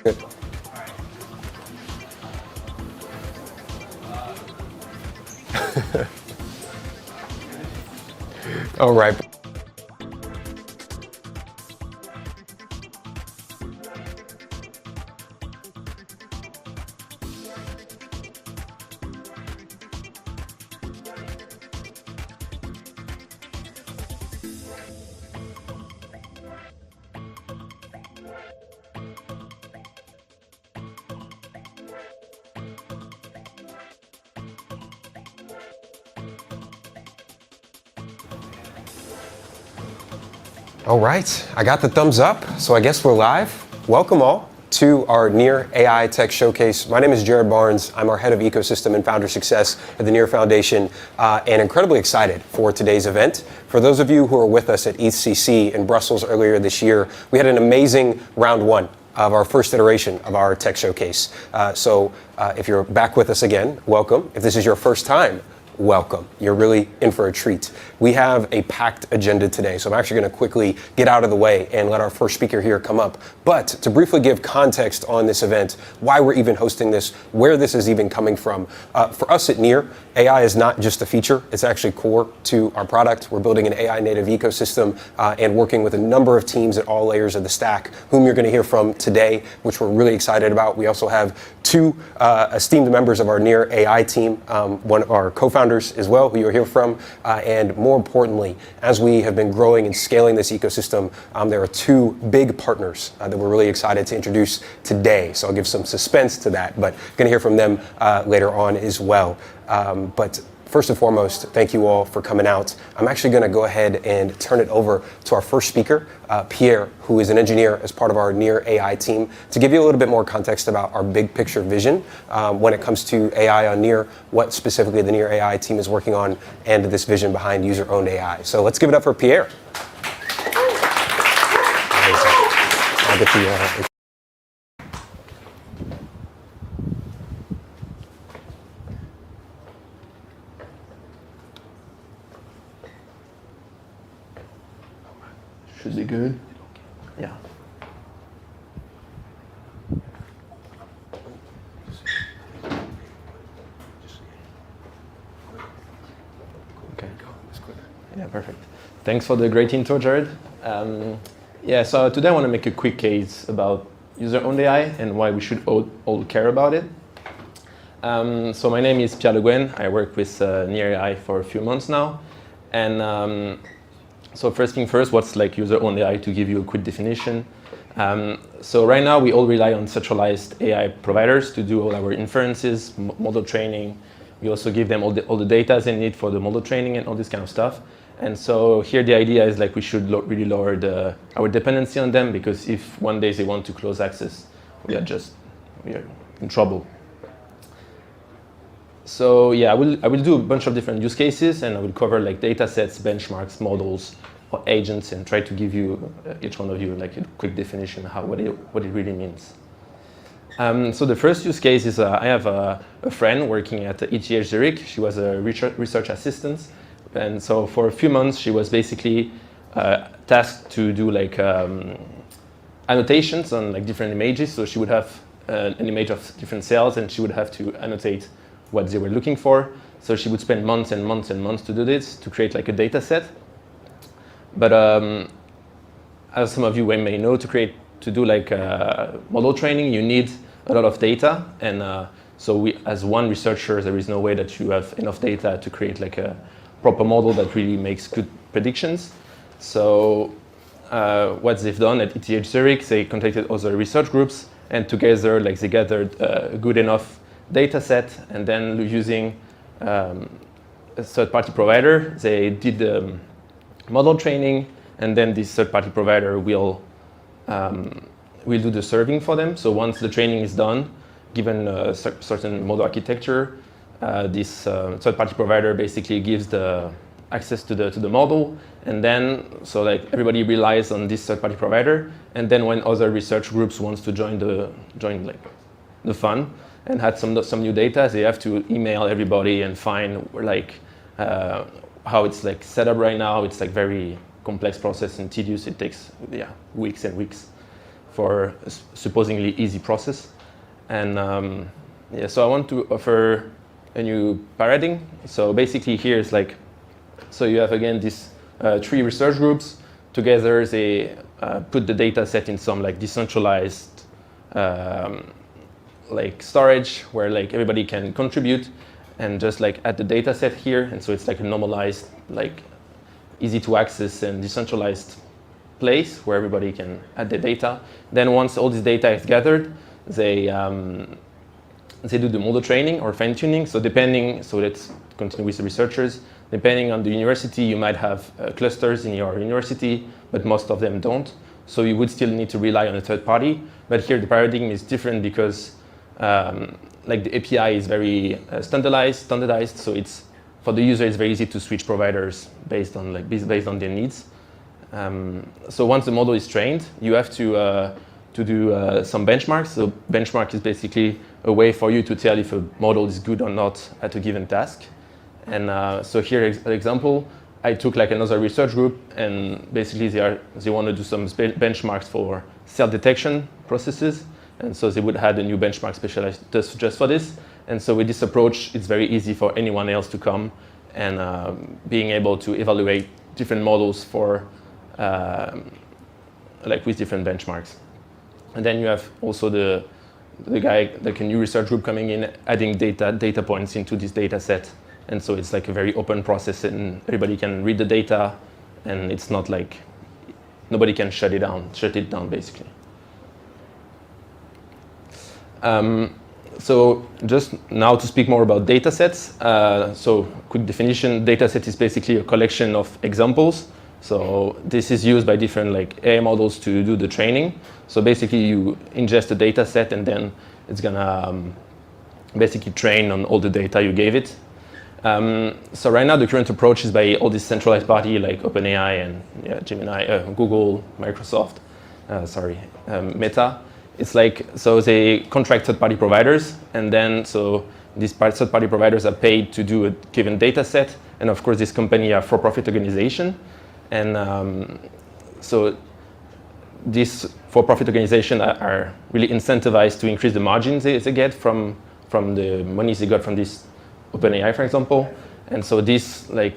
Good. All right. All right, I got the thumbs up, so I guess we're live. Welcome all to our Near AI Tech Showcase. My name is Jared Barnes. I'm our head of ecosystem and founder success at the Near Foundation, and incredibly excited for today's event. For those of you who are with us at ETHCC in Brussels earlier this year, we had an amazing round one of our first iteration of our tech showcase. So if you're back with us again, welcome. If this is your first time, welcome. You're really in for a treat. We have a packed agenda today, so I'm actually going to quickly get out of the way and let our first speaker here come up. But to briefly give context on this event, why we're even hosting this, where this is even coming from. For us at Near, AI is not just a feature, it's actually core to our product. We're building an AI native ecosystem and working with a number of teams at all layers of the stack, whom you're going to hear from today, which we're really excited about. We also have two esteemed members of our Near AI team, one of our co-founders as well, who you'll hear from. And more importantly, as we have been growing and scaling this ecosystem, there are two big partners that we're really excited to introduce today. So I'll give some suspense to that, but going to hear from them later on as well. But first and foremost, thank you all for coming out. I'm actually going to go ahead and turn it over to our first speaker, Pierre, who is an engineer as part of our Near AI team, to give you a little bit more context about our big picture vision when it comes to AI on Near, what specifically the Near AI team is working on, and this vision behind user-owned AI. So let's give it up for Pierre. I'll get the, Should be good. Yeah. Okay. Yeah, perfect. Thanks for the great intro, Jared. Yeah, so today I want to make a quick case about user-owned AI and why we should all care about it. So my name is Pierre Le Guen. I work with Near AI for a few months now. And so first thing first, what's like user-owned AI, to give you a quick definition. So right now we all rely on centralized AI providers to do all our inferences, model training, We also give them all the data they need for the model training and all this kind of stuff. And so here the idea is like we should really lower our dependency on them, because if one day they want to close access, we are in trouble. So yeah, I will do a bunch of different use cases, and I will cover like data sets, benchmarks, models, or agents, and try to give you, each one of you, like a quick definition of what it really means. So the first use case is I have a friend working at ETH Zurich. She was a research assistant. And so for a few months, she was basically tasked to do like annotations on like different images. So she would have an image of different cells, and she would have to annotate what they were looking for. So she would spend months and months and months to do this, to create like a data set. But as some of you may know, to do like model training, you need a lot of data. And so we, as one researcher, there is no way that you have enough data to create like a proper model that really makes good predictions. So what they've done at ETH Zurich, they contacted other research groups, and together like they gathered a good enough data set, and then using a third-party provider, they did the model training, and then this third-party provider will do the serving for them. So once the training is done, given a certain model architecture, this third-party provider basically gives the access to the model, and then so like everybody relies on this third-party provider. And then when other research groups wants to join like the fun and had some new data, they have to email everybody and find like how it's like set up right now. It's like very complex process and tedious. It takes weeks and weeks for a supposedly easy process. And so I want to offer a new paradigm. So basically here is like, so you have again these 3 research groups. Together they put the data set in some like decentralized like storage where like everybody can contribute and just like add the data set here. And so it's like a normalized, like easy to access and decentralized place where everybody can add the data. Then once all this data is gathered, they do the model training or fine tuning. So let's continue with the researchers. Depending on the university, you might have clusters in your university, but most of them don't. So you would still need to rely on a third party. But here the paradigm is different because like the API is very standardized. So it's for the user, it's very easy to switch providers based on their needs. So once the model is trained, you have to do some benchmarks. So benchmark is basically a way for you to tell if a model is good or not at a given task. And so here, an example, I took like another research group, and basically they want to do some benchmarks for cell detection processes. And so they would have a new benchmark specialized just for this. And so with this approach, it's very easy for anyone else to come and being able to evaluate different models for like with different benchmarks. And then you have also the guy, like a new research group coming in, adding data points into this data set. And so it's like a very open process, and everybody can read the data, and it's not like nobody can shut it down basically. So just now to speak more about data sets. So quick definition, data set is basically a collection of examples. So this is used by different like AI models to do the training. So basically you ingest a data set, and then it's gonna basically train on all the data you gave it. So right now the current approach is by all these centralized parties like OpenAI and Gemini, Google, Microsoft, Meta. It's like, so they contract third-party providers, and then so these third-party providers are paid to do a given data set. And of course this company are for-profit organization. And so these for-profit organizations are really incentivized to increase the margins they get from the monies they got from this OpenAI, for example. And so this, like,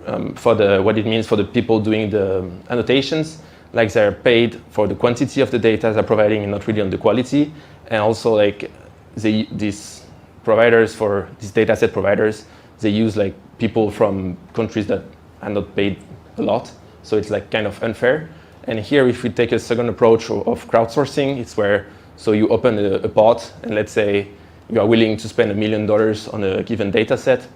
what it means for the people doing the annotations, like they're paid for the quantity of the data they're providing and not really on the quality. And also, like, these providers, for these data set providers, they use like people from countries that are not paid a lot. So it's like kind of unfair. And here, if we take a second approach of crowdsourcing, it's where, so you open a pot, and let's say you are willing to spend $1 million on a given data set,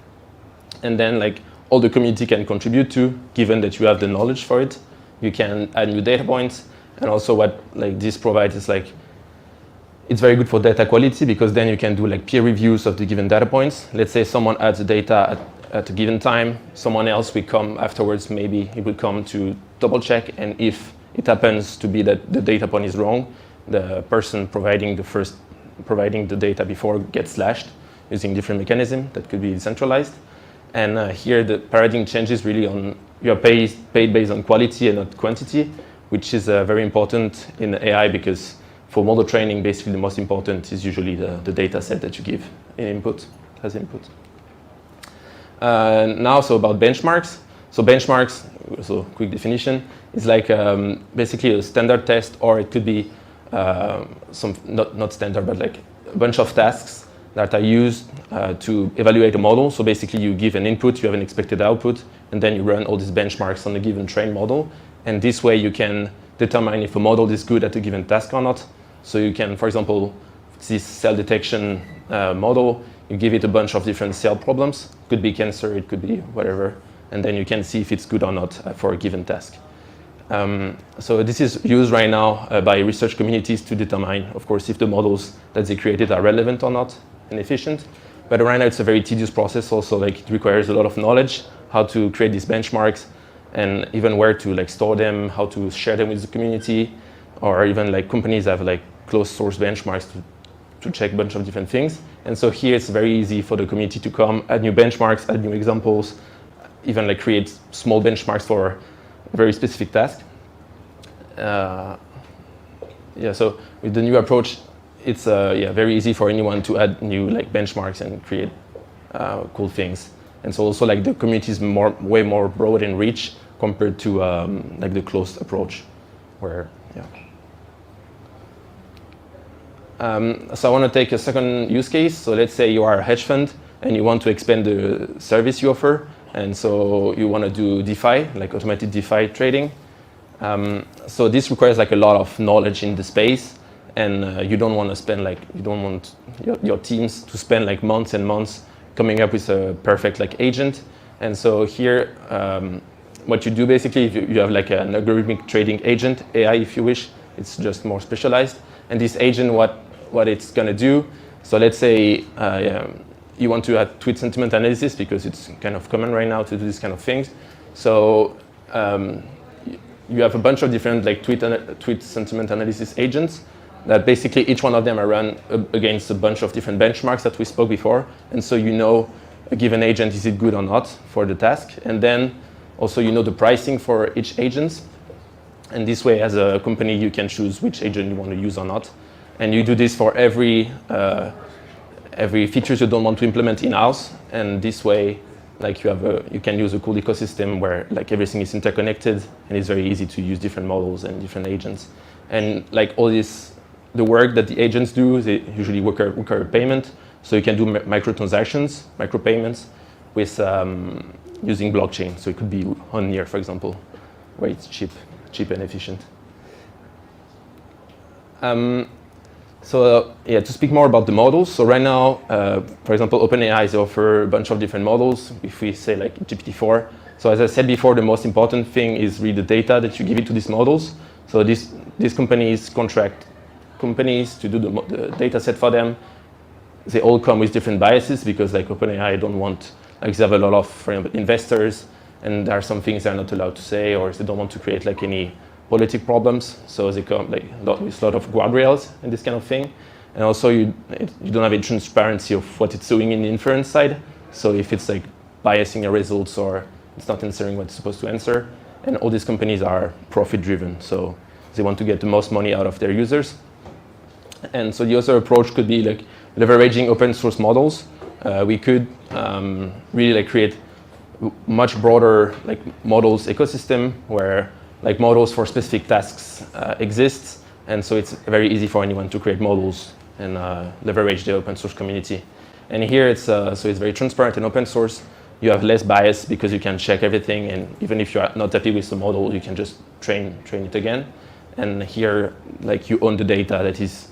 and then like all the community can contribute to, given that you have the knowledge for it. You can add new data points, and also what like this provides is like it's very good for data quality, because then you can do like peer reviews of the given data points. Let's say someone adds the data at a given time, someone else will come afterwards, maybe he will come to double check, and if it happens to be that the data point is wrong, the person providing the data before gets slashed using different mechanism that could be decentralized. And here the paradigm changes really on you are paid based on quality and not quantity, which is very important in AI, because for model training, basically the most important is usually the data set that you give in input, as input. Now, so about benchmarks. So benchmarks, so quick definition, is like basically a standard test, or it could be some, not standard, but like a bunch of tasks that are used to evaluate a model. So basically you give an input, you have an expected output, and then you run all these benchmarks on a given trained model. And this way you can determine if a model is good at a given task or not. So you can, for example, this cell detection model, you give it a bunch of different cell problems. It could be cancer, it could be whatever. And then you can see if it's good or not for a given task. So this is used right now by research communities to determine, of course, if the models that they created are relevant or not and efficient. But right now it's a very tedious process also, like it requires a lot of knowledge, how to create these benchmarks, and even where to like store them, how to share them with the community, or even like companies have like closed source benchmarks to check a bunch of different things. And so here it's very easy for the community to come, add new benchmarks, add new examples, even like create small benchmarks for a very specific task. Yeah, so with the new approach, it's very easy for anyone to add new like benchmarks and create cool things. And so also like the community is way more broad and rich compared to like the closed approach, where so I want to take a second use case. So let's say you are a hedge fund and you want to expand the service you offer, and so you want to do DeFi, like automated DeFi trading. So this requires like a lot of knowledge in the space, and you don't want to spend like, you don't want your teams to spend like months and months coming up with a perfect like agent. And so here, what you do basically, you have like an algorithmic trading agent, AI if you wish, it's just more specialized. And this agent, what it's going to do, so let's say you want to add tweet sentiment analysis, because it's kind of common right now to do these kind of things. So you have a bunch of different like tweet sentiment analysis agents that basically each one of them are run against a bunch of different benchmarks that we spoke before. And so you know a given agent, is it good or not for the task? And then also you know the pricing for each agent. And this way, as a company, you can choose which agent you want to use or not. And you do this for every features you don't want to implement in-house. And this way, like you can use a cool ecosystem where like everything is interconnected, and it's very easy to use different models and different agents. And like all this, the work that the agents do, they usually require payment. So you can do microtransactions, micropayments with using blockchain. So it could be on Near, for example, where it's cheap and efficient. So to speak more about the models. So right now, for example, OpenAI, they offer a bunch of different models. If we say like GPT-4. So as I said before, the most important thing is really the data that you give it to these models. So these companies contract companies to do the data set for them. They all come with different biases, because like OpenAI don't want, like they have a lot of, for example, investors, and there are some things they're not allowed to say, or they don't want to create like any politic problems. So they come like with a lot of guardrails and this kind of thing. And also you don't have a transparency of what it's doing in the inference side. So if it's like biasing your results, or it's not answering what it's supposed to answer. And all these companies are profit driven. So they want to get the most money out of their users. And so the other approach could be like leveraging open source models. We could really like create much broader like models ecosystem, where like models for specific tasks exist, and so it's very easy for anyone to create models and leverage the open source community. And here it's so it's very transparent and open source. You have less bias because you can check everything, and even if you're not happy with the model, you can just train it again. And here, like you own the data that is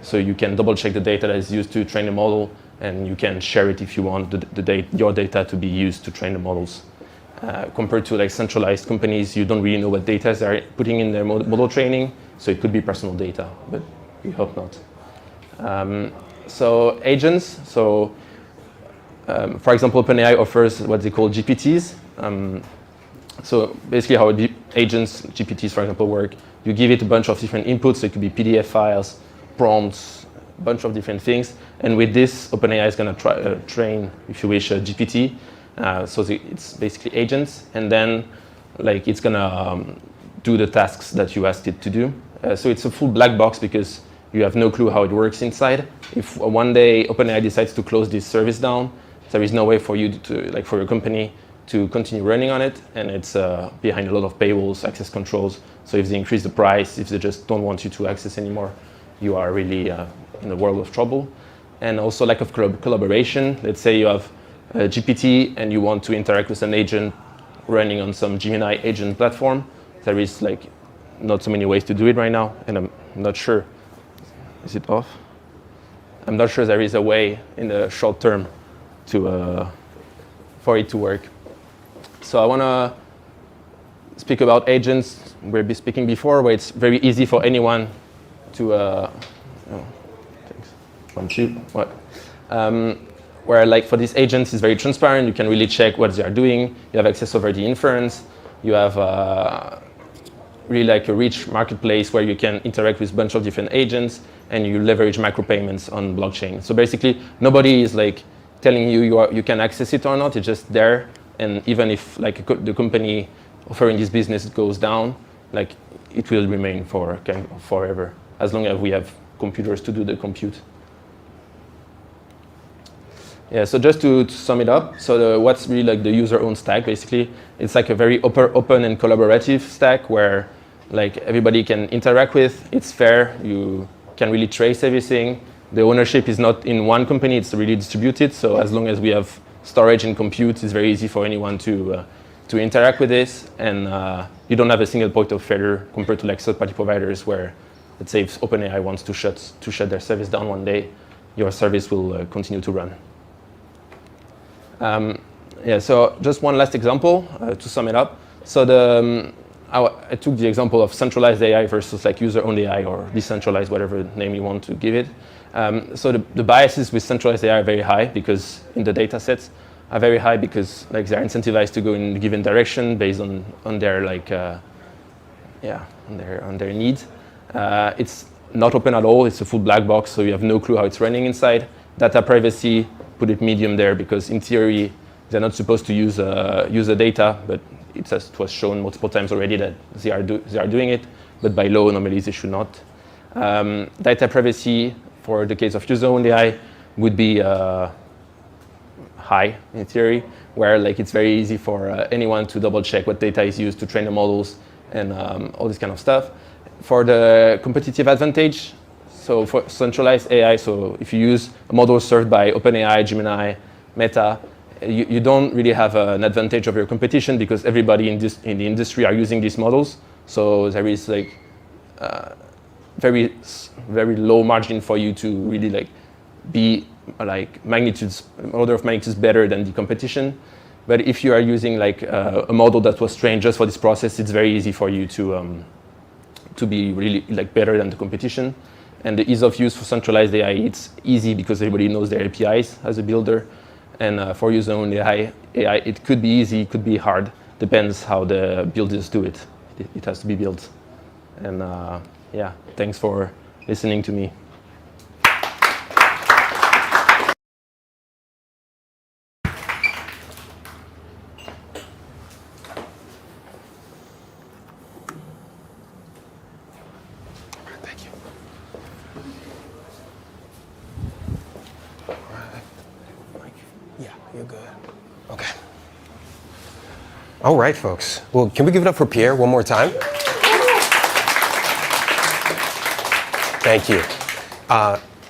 So you can double check the data that is used to train the model, and you can share it if you want your data to be used to train the models. Compared to like centralized companies, you don't really know what data they're putting in their model training, so it could be personal data, but we hope not. So agents, for example, OpenAI offers what they call GPTs. So basically how agents, GPTs for example, work, you give it a bunch of different inputs, so it could be PDF files, prompts, a bunch of different things, and with this, OpenAI is going to train, if you wish, a GPT. It's basically agents, and then like it's going to do the tasks that you asked it to do. So it's a full black box because you have no clue how it works inside. If one day OpenAI decides to close this service down, there is no way for you to, like for your company, to continue running on it, and it's behind a lot of paywalls, access controls. So if they increase the price, if they just don't want you to access anymore, you are really in a world of trouble. And also lack of collaboration. Let's say you have a GPT and you want to interact with an agent running on some Gemini agent platform. There is like not so many ways to do it right now, and I'm not sure. Is it off? I'm not sure there is a way in the short term to for it to work. So I want to speak about agents. We've been speaking before, where it's very easy for anyone to where like for these agents, it's very transparent. You can really check what they are doing. You have access over the inference. You have really like a rich marketplace where you can interact with a bunch of different agents, and you leverage micropayments on blockchain. So basically, nobody is like telling you you can access it or not. It's just there, and even if like the company offering this business goes down, like it will remain for kind of forever, as long as we have computers to do the compute. Yeah, so just to sum it up, so what's really like the user-owned stack, basically, it's like a very open and collaborative stack where like everybody can interact with, it's fair, you can really trace everything. The ownership is not in one company, it's really distributed, so as long as we have storage and compute, it's very easy for anyone to interact with this, and you don't have a single point of failure compared to like third-party providers where, let's say if OpenAI wants to shut their service down one day, your service will continue to run. So just one last example to sum it up. So I took the example of centralized AI versus like user-owned AI or decentralized, whatever name you want to give it. So the biases with centralized AI are very high because in the data sets are very high because like they're incentivized to go in a given direction based on their like on their needs. It's not open at all. It's a full black box, so you have no clue how it's running inside. Data privacy, put it medium there because in theory they're not supposed to use the data, but it was shown multiple times already that they are doing it, but by law normally they should not. Data privacy for the case of user-owned AI would be high in theory, where like it's very easy for anyone to double check what data is used to train the models and all this kind of stuff. For the competitive advantage, so for centralized AI, so if you use a model served by OpenAI, Gemini, Meta, you don't really have an advantage over your competition because everybody in the industry are using these models. So there is like very low margin for you to really like be like order of magnitudes better than the competition. But if you are using like a model that was trained just for this process, it's very easy for you to be really like better than the competition. And the ease of use for centralized AI, it's easy because everybody knows their APIs as a builder. And for user-owned AI, it could be easy, it could be hard. Depends how the builders do it. It has to be built. And yeah, thanks for listening to me. All right, folks. Well, can we give it up for Pierre one more time? Thank you.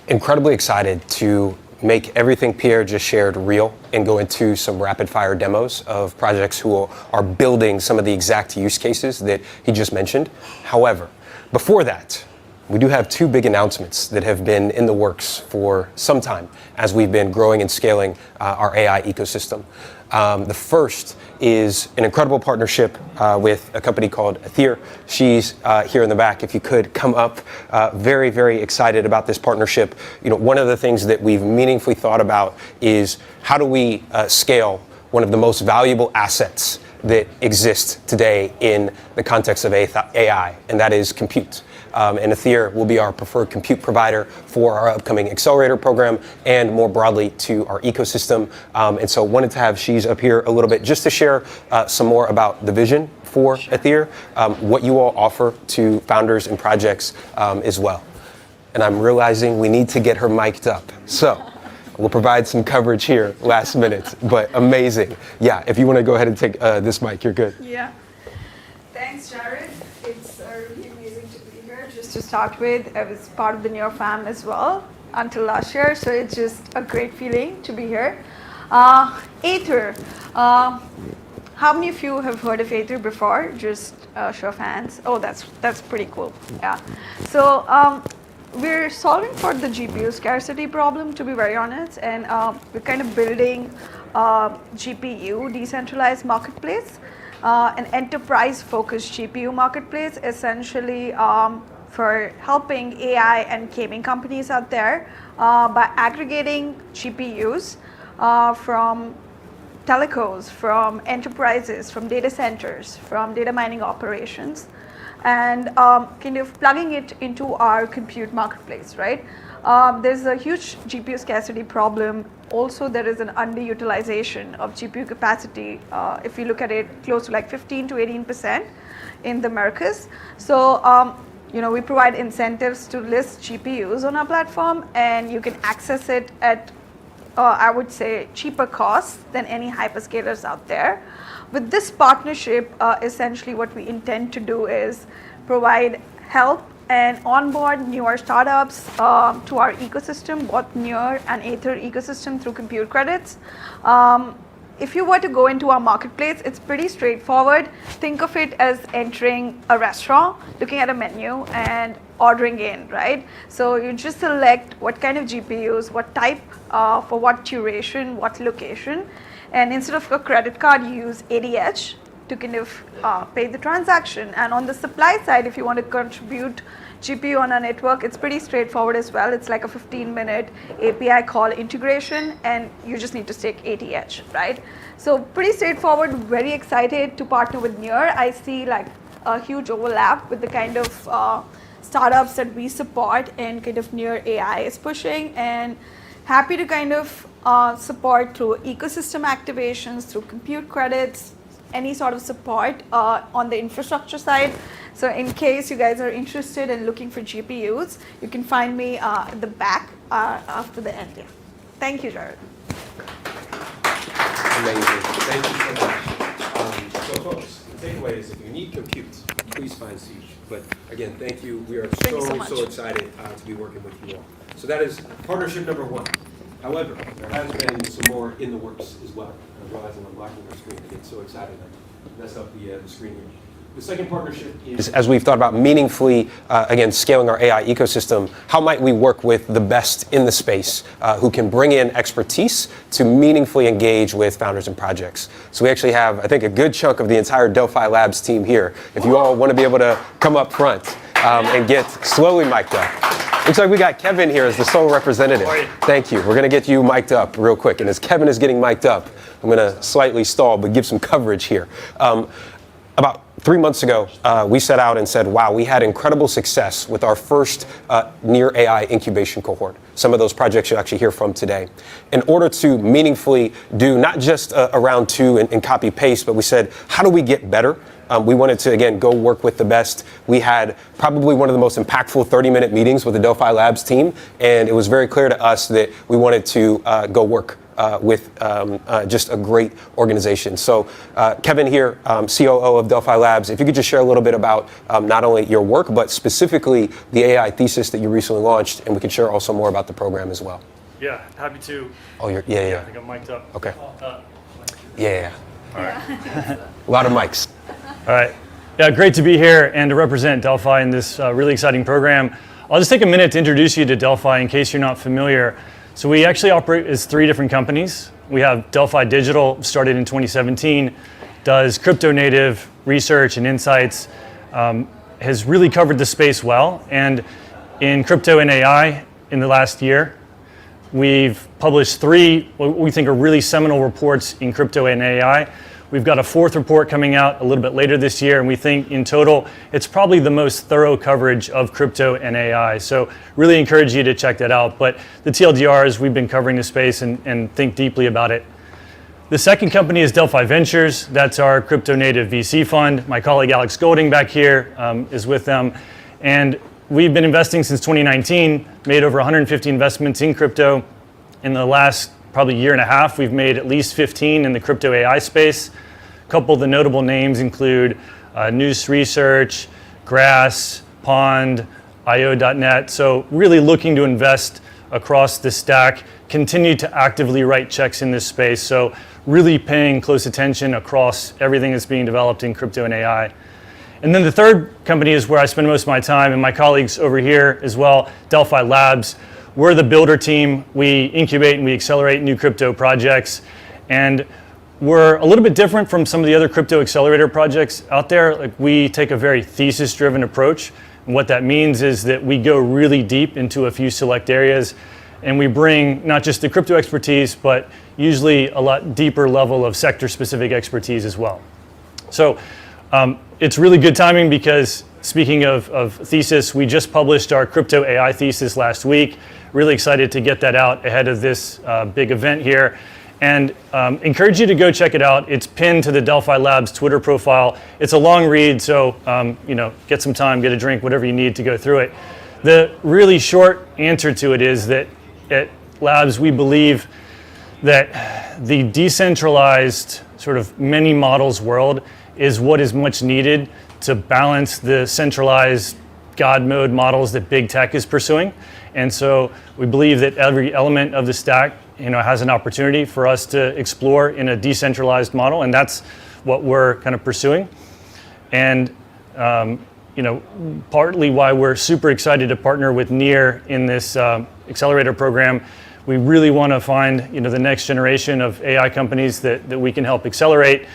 Incredibly excited to make everything Pierre just shared real and go into some rapid fire demos of projects who are building some of the exact use cases that he just mentioned. However, before that, we do have two big announcements that have been in the works for some time as we've been growing and scaling our AI ecosystem. The first is an incredible partnership with a company called Aethir. She's here in the back. If you could come up, very, very excited about this partnership. One of the things that we've meaningfully thought about is how do we scale one of the most valuable assets that exists today in the context of AI, and that is compute. And Aethir will be our preferred compute provider for our upcoming accelerator program and more broadly to our ecosystem. And so wanted to have She's up here a little bit just to share some more about the vision for Aethir, what you all offer to founders and projects as well. And I'm realizing we need to get her mic'd up. So we'll provide some coverage here last minute, but amazing. Yeah, if you want to go ahead and take this mic, you're good. Yeah. Thanks, Jared. It's really amazing to be here. Just to start with, I was part of the Near fam as well until last year, so it's just a great feeling to be here. Aethir. How many of you have heard of Aethir before? Just show of hands. Oh, that's pretty cool. Yeah. So we're solving for the GPU scarcity problem, to be very honest, and we're kind of building GPU decentralized marketplace, an enterprise-focused GPU marketplace, essentially for helping AI and gaming companies out there by aggregating GPUs from telcos, from enterprises, from data centers, from data mining operations, and kind of plugging it into our compute marketplace, right? There's a huge GPU scarcity problem. Also, there is an underutilization of GPU capacity. If you look at it, close to like 15 to 18% in the Americas. So, we provide incentives to list GPUs on our platform, and you can access it at, I would say, cheaper costs than any hyperscalers out there. With this partnership, essentially what we intend to do is provide help and onboard newer startups to our ecosystem, both Near and Aethir ecosystem through compute credits. If you were to go into our marketplace, it's pretty straightforward. Think of it as entering a restaurant, looking at a menu and ordering in, right? So you just select what kind of GPUs, what type, for what duration, what location. And instead of a credit card, you use ADH to kind of pay the transaction. And on the supply side, if you want to contribute GPU on a network, it's pretty straightforward as well. It's like a 15-minute API call integration, and you just need to stake ATH, right? So pretty straightforward, very excited to partner with Near. I see like a huge overlap with the kind of startups that we support and kind of Near AI is pushing, and happy to kind of support through ecosystem activations, through compute credits, any sort of support on the infrastructure side. So in case you guys are interested in looking for GPUs, you can find me at the back after the end. Yeah. Thank you, Jared. Amazing. Thank you so much. So folks, the takeaway is if you need compute, please find Siege. But again, thank you. We are so excited to be working with you all. So that is partnership number one. However, there has been some more in the works as well. I'm realizing I'm blocking our screen. I get so excited I mess up the screen here. The second partnership is, as we've thought about meaningfully, again, scaling our AI ecosystem, how might we work with the best in the space who can bring in expertise to meaningfully engage with founders and projects. So we actually have, I think, a good chunk of the entire Delphi Labs team here. If you all want to be able to come up front and get slowly mic'd up. Looks like we got Kevin here as the sole representative. Thank you. We're going to get you mic'd up real quick. And as Kevin is getting mic'd up, I'm going to slightly stall, but give some coverage here. About 3 months ago, we set out and said, wow, we had incredible success with our first Near AI incubation cohort. Some of those projects you'll actually hear from today. In order to meaningfully do not just a round two and copy paste, but we said, how do we get better? We wanted to, again, go work with the best. We had probably one of the most impactful 30-minute meetings with the Delphi Labs team, and it was very clear to us that we wanted to go work with just a great organization. So Kevin here, COO of Delphi Labs, if you could just share a little bit about not only your work, but specifically the AI thesis that you recently launched, and we could share also more about the program as well. Yeah, happy to. Oh, I think I'm mic'd up. Okay. Yeah. All right. A lot of mics. All right. Yeah, great to be here and to represent Delphi in this really exciting program. I'll just take a minute to introduce you to Delphi in case you're not familiar. So we actually operate as 3 different companies. We have Delphi Digital, started in 2017, does crypto native research and insights, has really covered the space well. And in crypto and AI in the last year, we've published 3 what we think are really seminal reports in crypto and AI. We've got a 4th report coming out a little bit later this year, and we think in total it's probably the most thorough coverage of crypto and AI. So really encourage you to check that out. But the TLDR is we've been covering the space and think deeply about it. The second company is Delphi Ventures. That's our crypto native VC fund. My colleague Alex Golding back here is with them. And we've been investing since 2019, made over 150 investments in crypto. In the last probably year and a half, we've made at least 15 in the crypto AI space. A couple of the notable names include Noose Research, Grass, Pond, IO.net. So really looking to invest across the stack, continue to actively write checks in this space. So really paying close attention across everything that's being developed in crypto and AI. And then the third company is where I spend most of my time, and my colleagues over here as well, Delphi Labs. We're the builder team. We incubate and we accelerate new crypto projects. And we're a little bit different from some of the other crypto accelerator projects out there. Like, we take a very thesis-driven approach. And what that means is that we go really deep into a few select areas, and we bring not just the crypto expertise, but usually a lot deeper level of sector-specific expertise as well. So it's really good timing because, speaking of thesis, we just published our crypto AI thesis last week. Really excited to get that out ahead of this big event here. And encourage you to go check it out. It's pinned to the Delphi Labs Twitter profile. It's a long read, so get some time, get a drink, whatever you need to go through it. The really short answer to it is that at Labs, we believe that the decentralized sort of many models world is what is much needed to balance the centralized God mode models that big tech is pursuing. And so we believe that every element of the stack has an opportunity for us to explore in a decentralized model, and that's what we're kind of pursuing. And partly why we're super excited to partner with Near in this accelerator program. We really want to find the next generation of AI companies that we can help accelerate.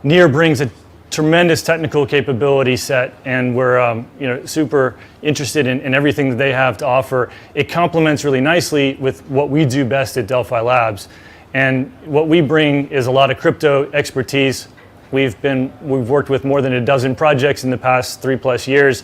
Near brings a tremendous technical capability set, and we're super interested in everything that they have to offer. It complements really nicely with what we do best at Delphi Labs. And what we bring is a lot of crypto expertise. We've worked with more than a dozen projects in the past 3+ years,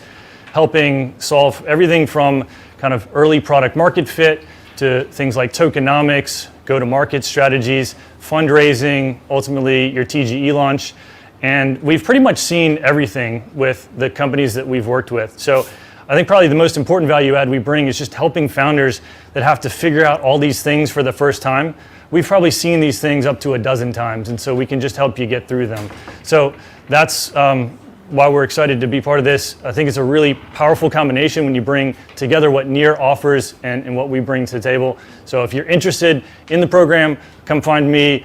helping solve everything from kind of early product market fit to things like tokenomics, go-to-market strategies, fundraising, ultimately your TGE launch. And we've pretty much seen everything with the companies that we've worked with. So I think probably the most important value add we bring is just helping founders that have to figure out all these things for the first time. We've probably seen these things up to a dozen times, and so we can just help you get through them. So that's why we're excited to be part of this. I think it's a really powerful combination when you bring together what Near offers and what we bring to the table. So if you're interested in the program, come find me,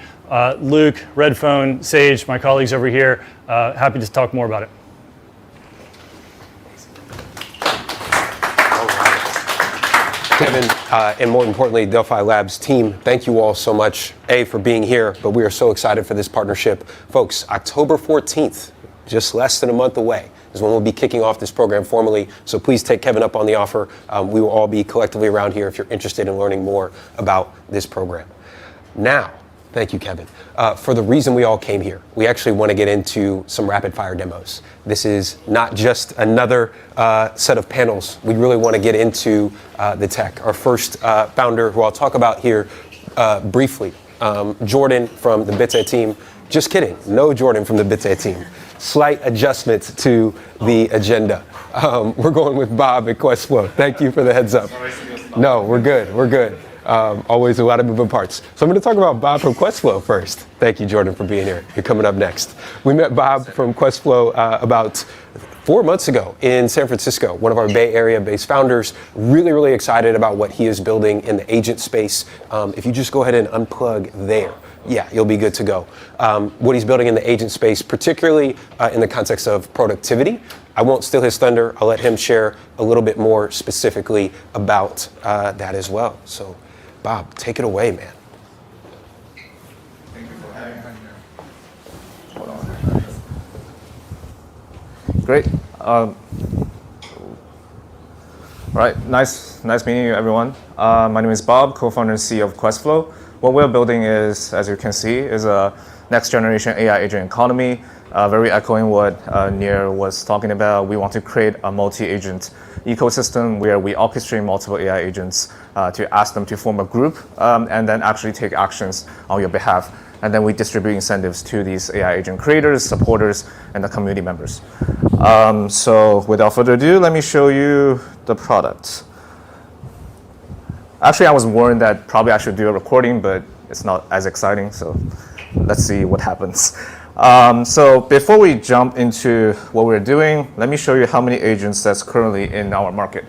Luke, Redphone, Sage, my colleagues over here. Happy to talk more about it. Kevin, and more importantly, Delphi Labs team, thank you all so much, for being here, but we are so excited for this partnership. Folks, October 14th, just less than a month away, is when we'll be kicking off this program formally, so please take Kevin up on the offer. We will all be collectively around here if you're interested in learning more about this program. Now, thank you, Kevin. For the reason we all came here, we actually want to get into some rapid fire demos. This is not just another set of panels. We really want to get into the tech. Our first founder, who I'll talk about here briefly, Jordan from the Bitte.ai team. Just kidding, no Jordan from the Bitte.ai team. Slight adjustments to the agenda. We're going with Bob at Questflow. Thank you for the heads up. No, we're good, we're good. Always a lot of moving parts. So I'm going to talk about Bob from Questflow first. Thank you, Jordan, for being here. You're coming up next. We met Bob from Questflow about 4 months ago in San Francisco, one of our Bay Area-based founders. Really, really excited about what he is building in the agent space. If you just go ahead and unplug there, yeah, you'll be good to go. What he's building in the agent space, particularly in the context of productivity, I won't steal his thunder. I'll let him share a little bit more specifically about that as well. So, Bob, take it away, man. Thank you for having me. Hold on. Great. Right, nice meeting you, everyone. My name is Bob, co-founder and CEO of Questflow. What we're building is, as you can see, is a next generation AI agent economy, very echoing what Nir was talking about. We want to create a multi-agent ecosystem where we orchestrate multiple AI agents to ask them to form a group and then actually take actions on your behalf. And then we distribute incentives to these AI agent creators, supporters, and the community members. So without further ado, let me show you the product. Actually, I was warned that probably I should do a recording, but it's not as exciting, so let's see what happens. So before we jump into what we're doing, let me show you how many agents that's currently in our market.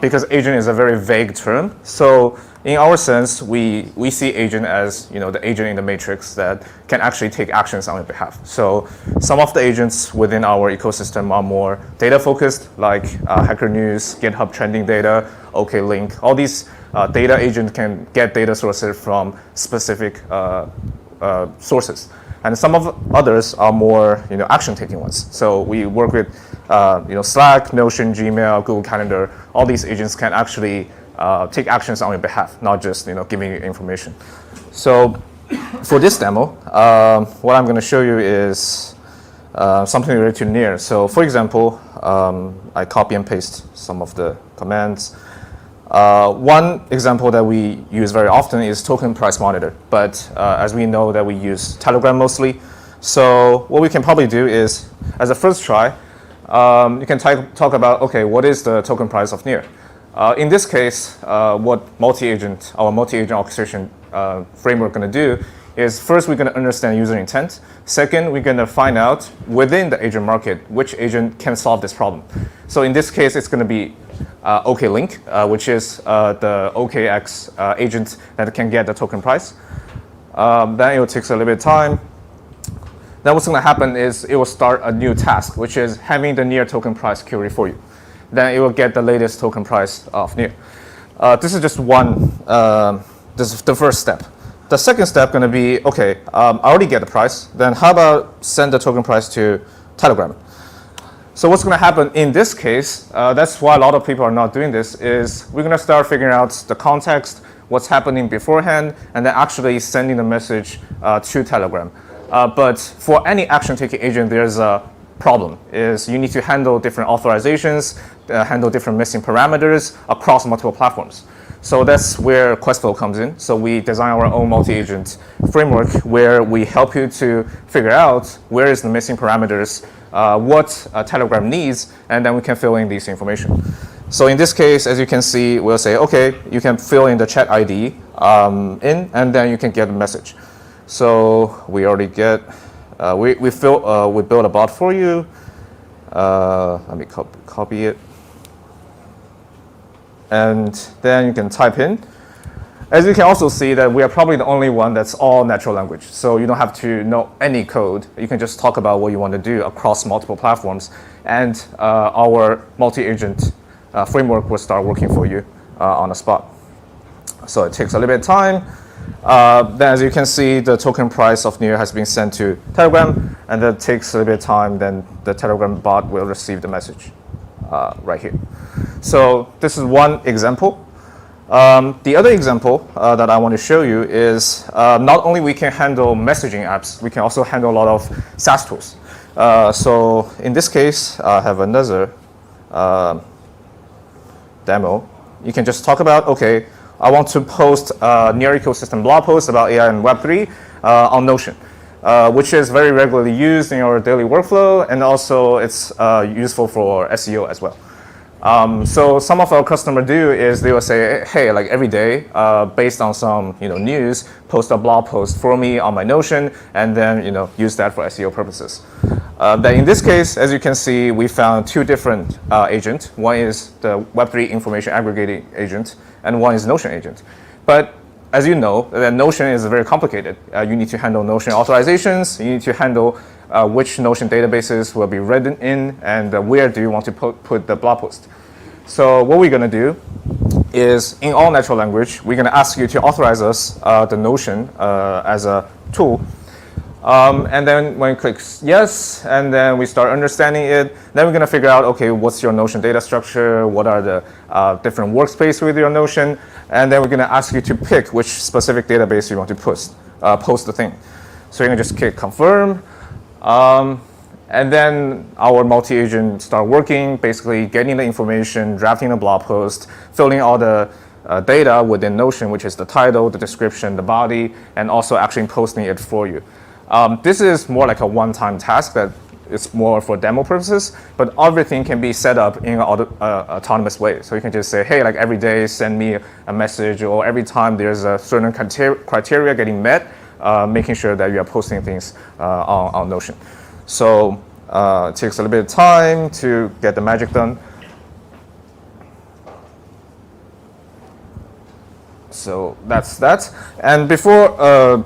Because agent is a very vague term. So in our sense, we see agent as the agent in the matrix that can actually take actions on your behalf. So some of the agents within our ecosystem are more data focused, like Hacker News, GitHub trending data, OKLink. All these data agents can get data sources from specific sources. And some of the others are more action-taking ones. So we work with Slack, Notion, Gmail, Google Calendar. All these agents can actually take actions on your behalf, not just giving you information. So for this demo, what I'm going to show you is something related to Nir. So for example, I copy and paste some of the commands. One example that we use very often is token price monitor, but as we know that we use Telegram mostly. So what we can probably do is, as a first try, you can talk about, okay, what is the token price of Nir? In this case, what our multi-agent orchestration framework going to do is, first we're going to understand user intent. Second, we're going to find out within the agent market which agent can solve this problem. So in this case, it's going to be OKLink, which is the OKX agent that can get the token price. Then it will take a little bit of time. Then what's going to happen is it will start a new task, which is having the Nir token price query for you. Then it will get the latest token price of Nir. This is just one, this is the first step. The second step going to be, okay, I already get the price. Then how about send the token price to Telegram? So what's going to happen in this case, that's why a lot of people are not doing this, is we're going to start figuring out the context, what's happening beforehand, and then actually sending the message to Telegram. But for any action-taking agent, there's a problem, is you need to handle different authorizations, handle different missing parameters across multiple platforms. So that's where Questflow comes in. So we design our own multi-agent framework where we help you to figure out where is the missing parameters, what Telegram needs, and then we can fill in this information. So in this case, as you can see, we'll say, okay, you can fill in the chat ID and then you can get the message. So we already get, we build a bot for you. Let me copy it. And then you can type in. As you can also see that we are probably the only one that's all natural language. So you don't have to know any code. You can just talk about what you want to do across multiple platforms. And our multi-agent framework will start working for you on the spot. So it takes a little bit of time. Then as you can see, the token price of Nir has been sent to Telegram. And that takes a little bit of time. Then the Telegram bot will receive the message right here. So this is one example. The other example that I want to show you is not only we can handle messaging apps, we can also handle a lot of SaaS tools. So in this case, I have another demo. You can just talk about, okay, I want to post a Nir ecosystem blog post about AI and Web3 on Notion, which is very regularly used in our daily workflow, and also it's useful for SEO as well. So some of our customers do is they will say, hey, like every day, based on some news, post a blog post for me on my Notion, and then use that for SEO purposes. Then in this case, as you can see, we found two different agents. One is the Web3 information aggregating agent, and one is Notion agent. But as you know, Notion is very complicated. You need to handle Notion authorizations. You need to handle which Notion databases will be written in, and where do you want to put the blog post. So what we're going to do is, in all natural language, we're going to ask you to authorize us the Notion as a tool. And then when you click yes, and then we start understanding it, then we're going to figure out, okay, what's your Notion data structure? What are the different workspaces with your Notion? And then we're going to ask you to pick which specific database you want to post the thing. So you're going to just click confirm. And then our multi-agent start working, basically getting the information, drafting the blog post, filling all the data within Notion, which is the title, the description, the body, and also actually posting it for you. This is more like a one-time task that it's more for demo purposes, but everything can be set up in an autonomous way. So you can just say, hey, like every day send me a message, or every time there's a certain criteria getting met, making sure that you are posting things on Notion. So it takes a little bit of time to get the magic done. So that's that. And before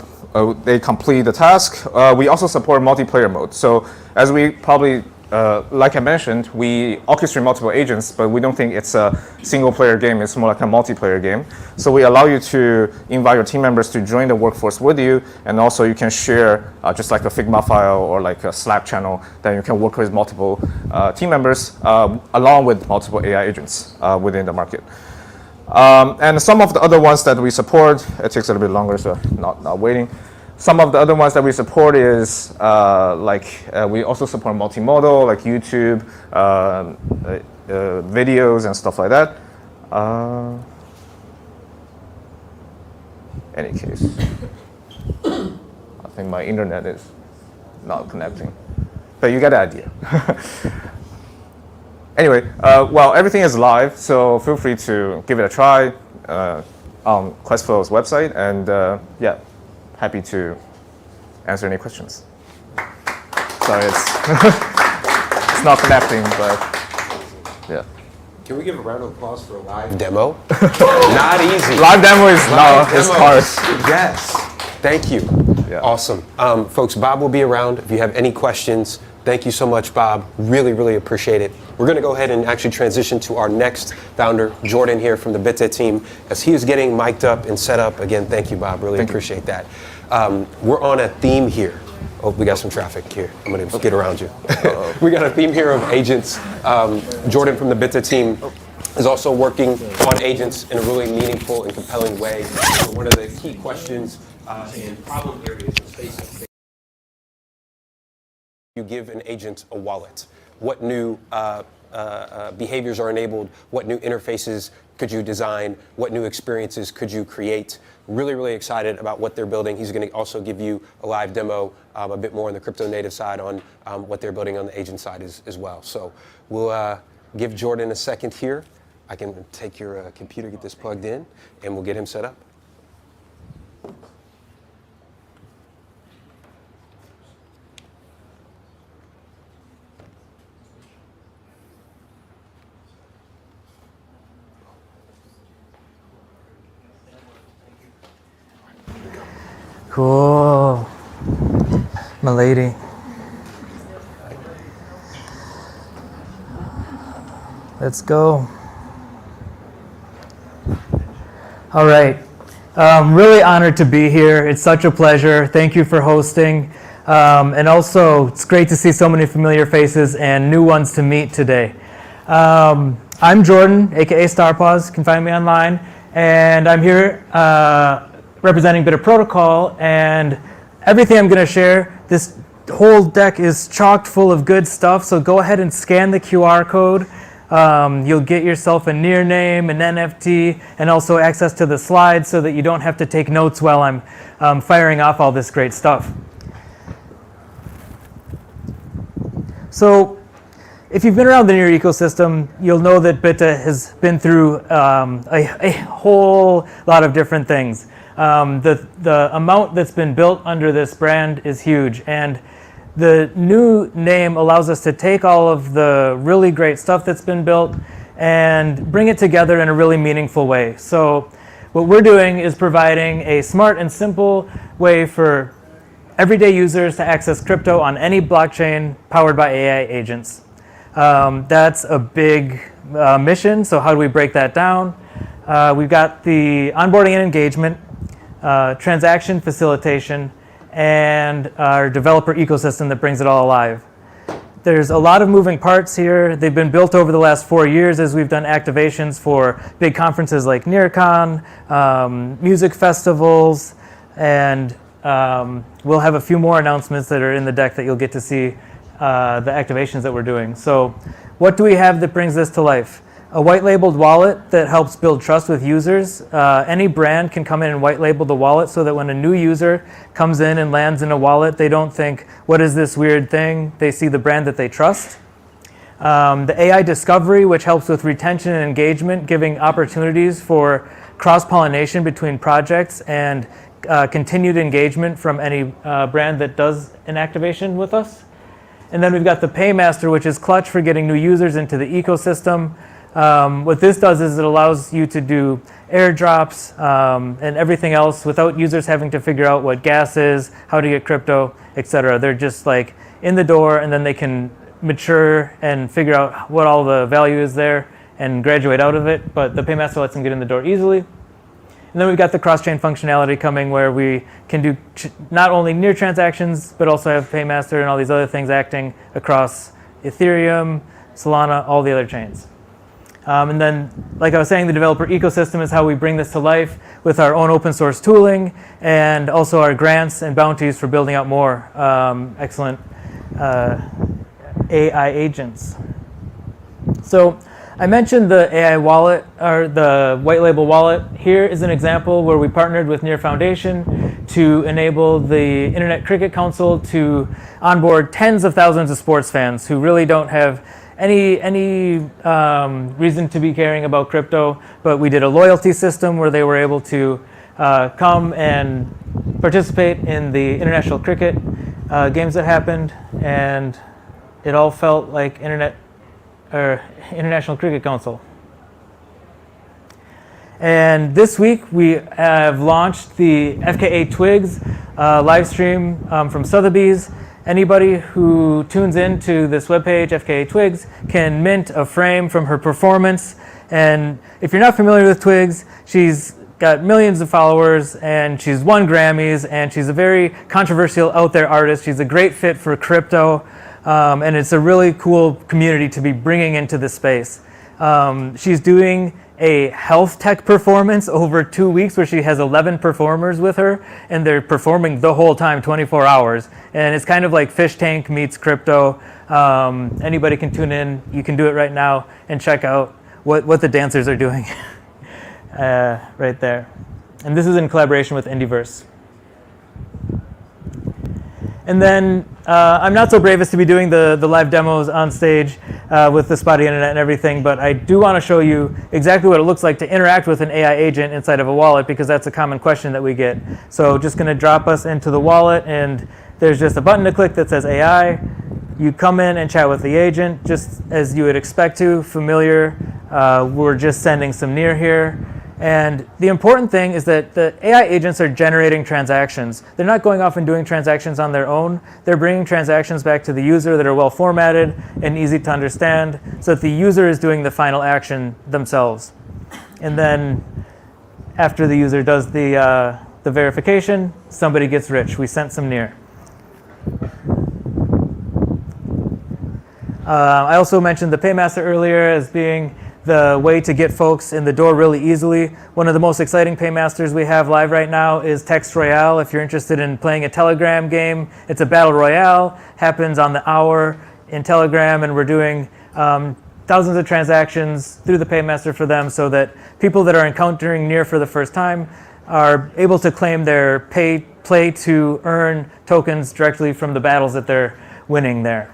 they complete the task, we also support multiplayer mode. So as we probably, like I mentioned, we orchestrate multiple agents, but we don't think it's a single player game. It's more like a multiplayer game. So we allow you to invite your team members to join the workforce with you, and also you can share just like a Figma file or like a Slack channel, then you can work with multiple team members along with multiple AI agents within the market. And some of the other ones that we support, it takes a little bit longer, so not waiting. Some of the other ones that we support is we also support multimodal, like YouTube, videos and stuff like that. Any case, I think my internet is not connecting, but you get the idea. Anyway, well, everything is live, so feel free to give it a try on Questflow's website, and yeah, happy to answer any questions. Sorry, it's it's not connecting, but yeah. Can we give a round of applause for a live demo? Not easy. Live demo is hard. Yes. Thank you. Yeah. Awesome. Folks, Bob will be around if you have any questions. Thank you so much, Bob. Really, really appreciate it. We're going to go ahead and actually transition to our next founder, Jordan, here from the Bitte team, as he is getting mic'd up and set up. Again, thank you, Bob. Really appreciate that. We're on a theme here. Oh, we got some traffic here. I'm going to get around you. We got a theme here of agents. Jordan from the Bitte team is also working on agents in a really meaningful and compelling way. So one of the key questions and problem areas in space. You give an agent a wallet. What new behaviors are enabled? What new interfaces could you design? What new experiences could you create? Really, really excited about what they're building. He's going to also give you a live demo, a bit more on the crypto native side on what they're building on the agent side as well. So we'll give Jordan a second here. I can take your computer, get this plugged in, and we'll get him set up. Cool. My lady. Let's go. All right. Really honored to be here. It's such a pleasure. Thank you for hosting. And also, it's great to see so many familiar faces and new ones to meet today. I'm Jordan, aka Starpause. You can find me online. And I'm here representing Bitte Protocol, and everything I'm going to share, this whole deck is chocked full of good stuff, so go ahead and scan the QR code. You'll get yourself a near name, an NFT, and also access to the slides so that you don't have to take notes while I'm firing off all this great stuff. So if you've been around the Near ecosystem, you'll know that Bitte has been through a whole lot of different things. The amount that's been built under this brand is huge, and the new name allows us to take all of the really great stuff that's been built and bring it together in a really meaningful way. So what we're doing is providing a smart and simple way for everyday users to access crypto on any blockchain powered by AI agents. That's a big mission, so how do we break that down? We've got the onboarding and engagement, transaction facilitation, and our developer ecosystem that brings it all alive. There's a lot of moving parts here. They've been built over the last 4 years as we've done activations for big conferences like NearCon, music festivals, and we'll have a few more announcements that are in the deck that you'll get to see the activations that we're doing. So what do we have that brings this to life? A white labeled wallet that helps build trust with users. Any brand can come in and white label the wallet so that when a new user comes in and lands in a wallet, they don't think, what is this weird thing? They see the brand that they trust. The AI discovery, which helps with retention and engagement, giving opportunities for cross-pollination between projects and continued engagement from any brand that does an activation with us. And then we've got the Paymaster, which is clutch for getting new users into the ecosystem. What this does is it allows you to do airdrops and everything else without users having to figure out what gas is, how to get crypto, etc. They're just like in the door, and then they can mature and figure out what all the value is there and graduate out of it. But the Paymaster lets them get in the door easily. And then we've got the cross-chain functionality coming where we can do not only near transactions, but also have Paymaster and all these other things acting across Ethereum, Solana, all the other chains. And then, like I was saying, the developer ecosystem is how we bring this to life with our own open source tooling and also our grants and bounties for building out more excellent AI agents. So I mentioned the AI wallet, or the white label wallet. Here is an example where we partnered with Near Foundation to enable the Internet Cricket Council to onboard tens of thousands of sports fans who really don't have any reason to be caring about crypto, but we did a loyalty system where they were able to come and participate in the international cricket games that happened, and it all felt like International Cricket Council. And this week we have launched the FKA Twigs live stream from Sotheby's. Anybody who tunes into this webpage, FKA Twigs, can mint a frame from her performance. And if you're not familiar with Twigs, she's got millions of followers, and she's won Grammys, and she's a very controversial out there artist. She's a great fit for crypto, and it's a really cool community to be bringing into this space. She's doing a health tech performance over 2 weeks where she has 11 performers with her, and they're performing the whole time, 24 hours. And it's kind of like Fish Tank meets crypto. Anybody can tune in. You can do it right now and check out what the dancers are doing right there. And this is in collaboration with Indieverse. And then I'm not so brave as to be doing the live demos on stage with the spotty internet and everything, but I do want to show you exactly what it looks like to interact with an AI agent inside of a wallet, because that's a common question that we get. So just going to drop us into the wallet, and there's just a button to click that says AI. You come in and chat with the agent just as you would expect to, familiar. We're just sending some near here. And the important thing is that the AI agents are generating transactions. They're not going off and doing transactions on their own. They're bringing transactions back to the user that are well formatted and easy to understand, so that the user is doing the final action themselves. And then after the user does the verification, somebody gets rich. We sent some near. I also mentioned the Paymaster earlier as being the way to get folks in the door really easily. One of the most exciting Paymasters we have live right now is Text Royale. If you're interested in playing a Telegram game, it's a battle royale, happens on the hour in Telegram, and we're doing thousands of transactions through the Paymaster for them, so that people that are encountering near for the first time are able to claim their play to earn tokens directly from the battles that they're winning there.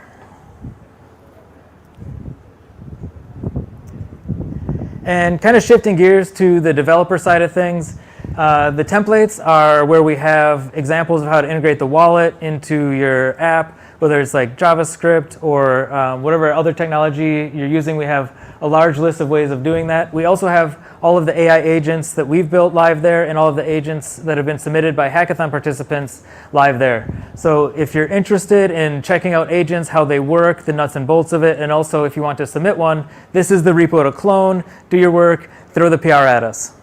And kind of shifting gears to the developer side of things, the templates are where we have examples of how to integrate the wallet into your app, whether it's like JavaScript or whatever other technology you're using. We have a large list of ways of doing that. We also have all of the AI agents that we've built live there, and all of the agents that have been submitted by hackathon participants live there. So if you're interested in checking out agents, how they work, the nuts and bolts of it, and also if you want to submit one, this is the repo to clone, do your work, throw the PR at us.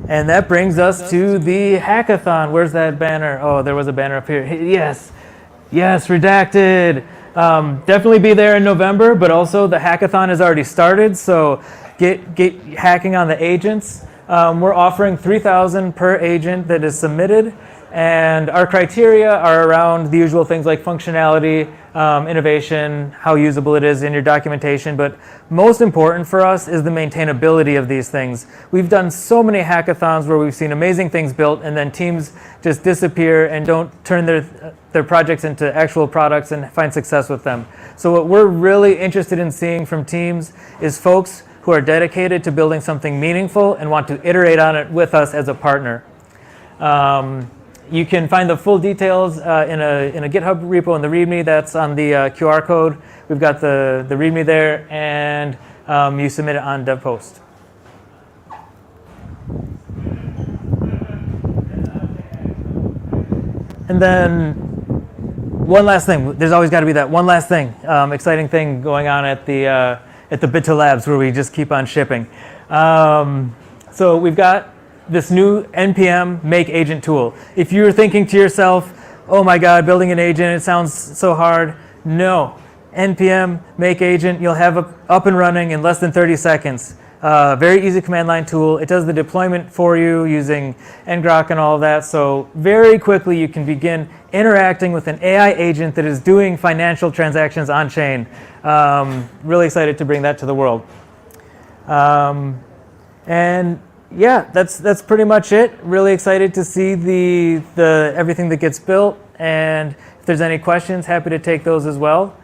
And that brings us to the hackathon. Where's that banner? Oh, there was a banner up here. Yes, yes, redacted. Definitely be there in November, but also the hackathon has already started, so get hacking on the agents. We're offering $3,000 per agent that is submitted, and our criteria are around the usual things like functionality, innovation, how usable it is in your documentation, but most important for us is the maintainability of these things. We've done so many hackathons where we've seen amazing things built and then teams just disappear and don't turn their projects into actual products and find success with them. So what we're really interested in seeing from teams is folks who are dedicated to building something meaningful and want to iterate on it with us as a partner. You can find the full details in a GitHub repo in the README that's on the QR code. We've got the README there, and you submit it on DevPost. And then one last thing. There's always got to be that one last thing, exciting thing going on at the Bitte Labs where we just keep on shipping. So we've got this new NPM make agent tool. If you're thinking to yourself, oh my God, building an agent, it sounds so hard. No, NPM make agent, you'll have up and running in less than 30 seconds. Very easy command line tool. It does the deployment for you using ngrok and all of that. So very quickly you can begin interacting with an AI agent that is doing financial transactions on chain. Really excited to bring that to the world. And yeah, that's pretty much it. Really excited to see the everything that gets built, and if there's any questions, happy to take those as well.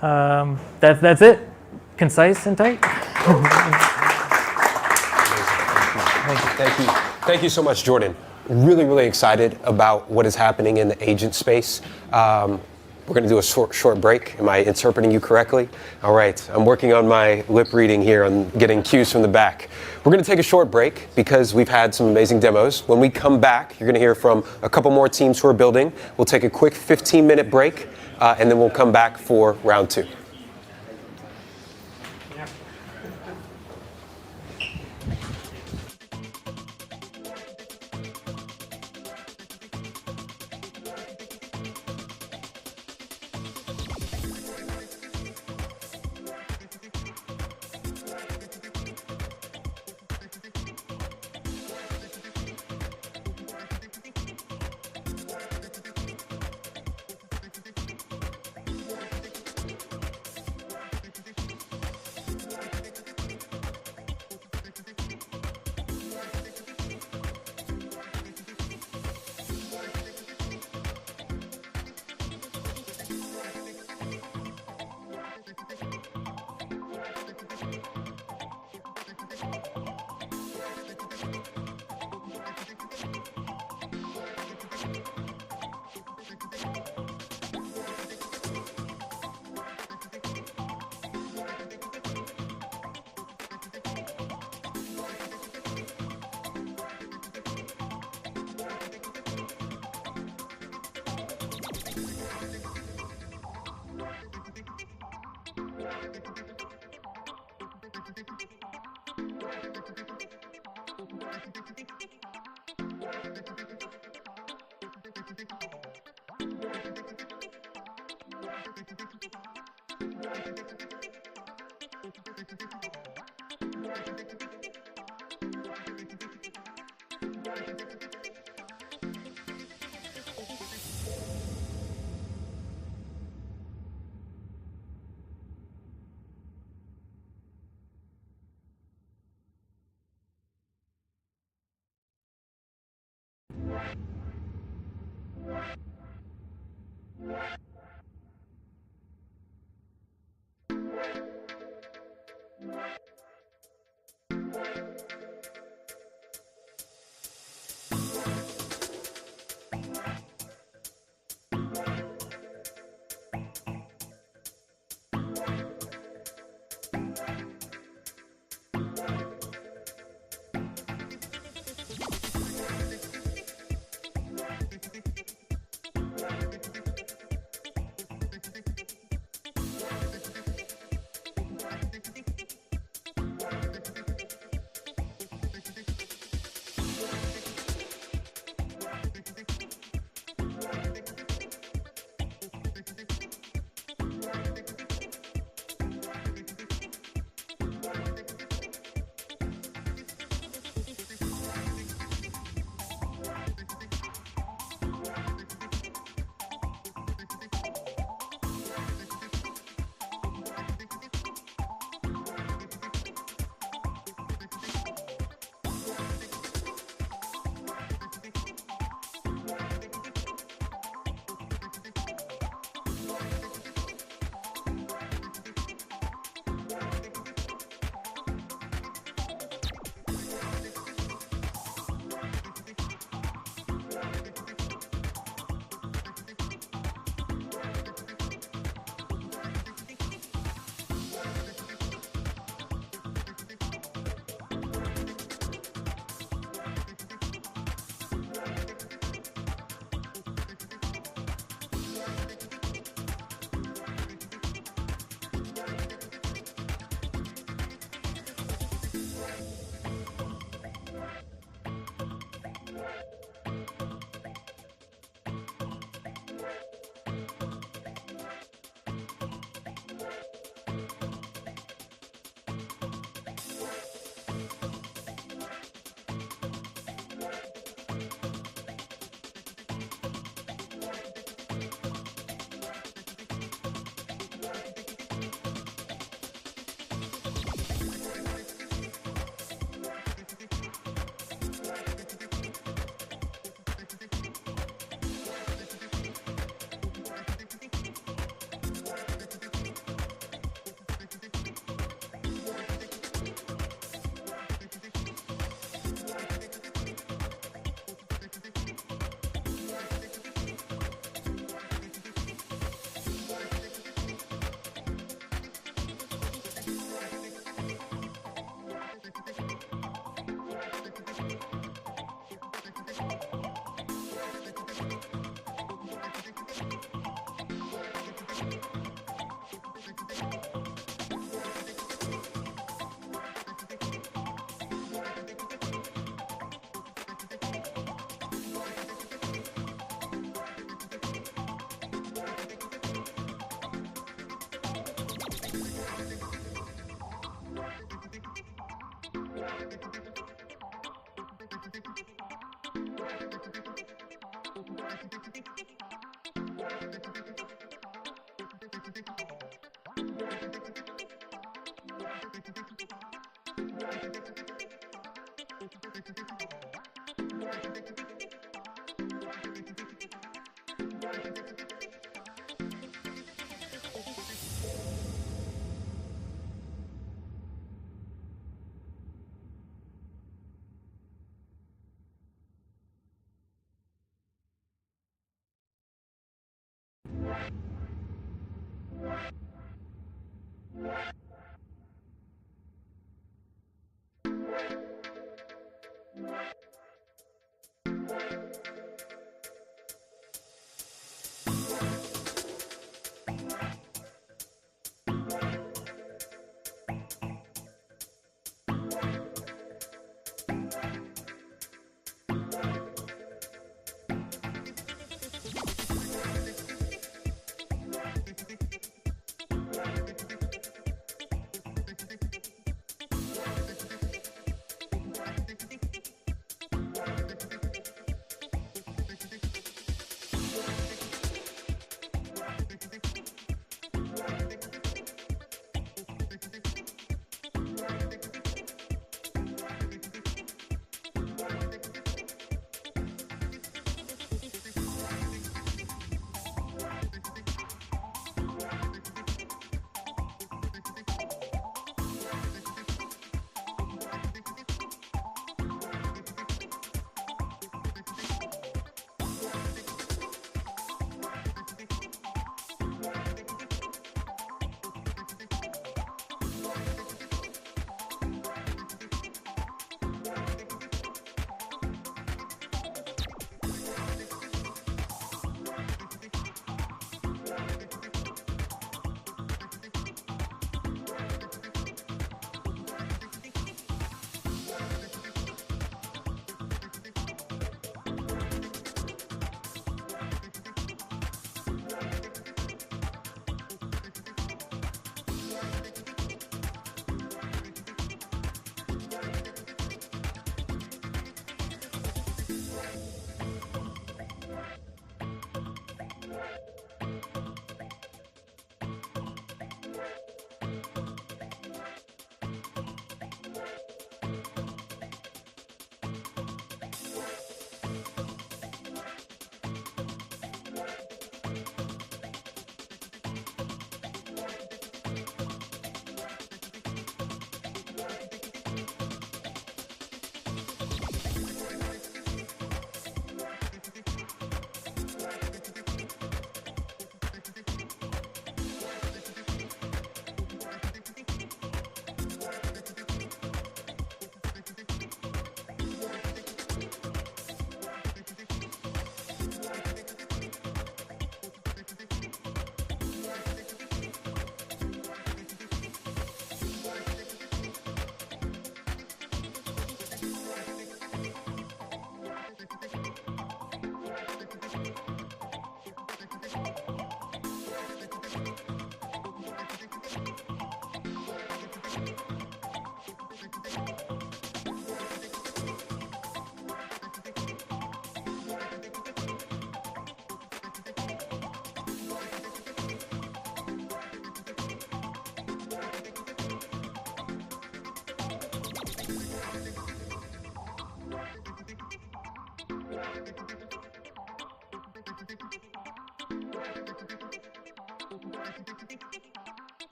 That's it. Concise and tight. Thank you so much, Jordan. Really, really excited about what is happening in the agent space. We're going to do a short break. Am I interpreting you correctly? All right. I'm working on my lip reading here. I'm getting cues from the back. We're going to take a short break because we've had some amazing demos. When we come back, you're going to hear from a couple more teams who are building. We'll take a quick 15-minute break, and then we'll come back for round two.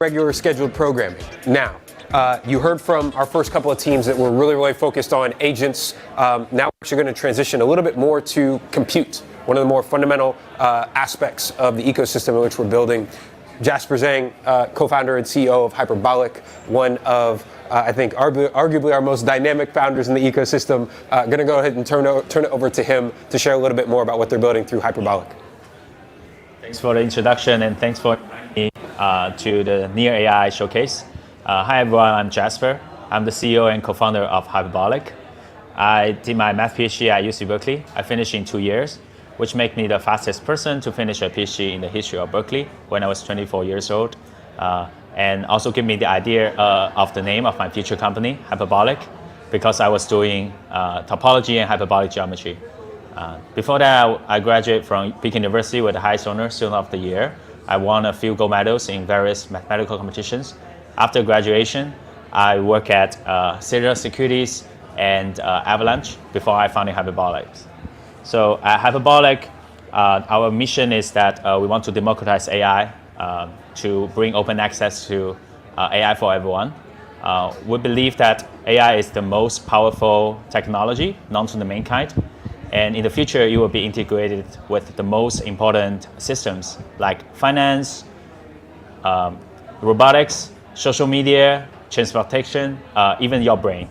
Regular scheduled programming. Now, you heard from our first couple of teams that were really focused on agents. Now we're actually going to transition a little bit more to compute, one of the more fundamental aspects of the ecosystem in which we're building. Jasper Zhang, co-founder and CEO of Hyperbolic, one of, I think, arguably our most dynamic founders in the ecosystem. Going to go ahead and turn it over to him to share a little bit more about what they're building through Hyperbolic. Thanks for the introduction, and thanks for me to the Nillion.AI showcase. Hi everyone, I'm Jasper. I'm the CEO and co-founder of Hyperbolic. I did my math PhD at UC Berkeley. I finished in 2 years, which made me the fastest person to finish a PhD in the history of Berkeley when I was 24 years old. And also gave me the idea of the name of my future company, Hyperbolic, because I was doing topology and hyperbolic geometry. Before that, I graduated from Peking University with the highest honor, Student of the Year. I won a few gold medals in various mathematical competitions. After graduation, I worked at Citadel Securities and Avalanche before I founded Hyperbolic. So at Hyperbolic, our mission is that we want to democratize AI to bring open access to AI for everyone. We believe that AI is the most powerful technology known to the mankind. And in the future, it will be integrated with the most important systems like finance, robotics, social media, transportation, even your brain.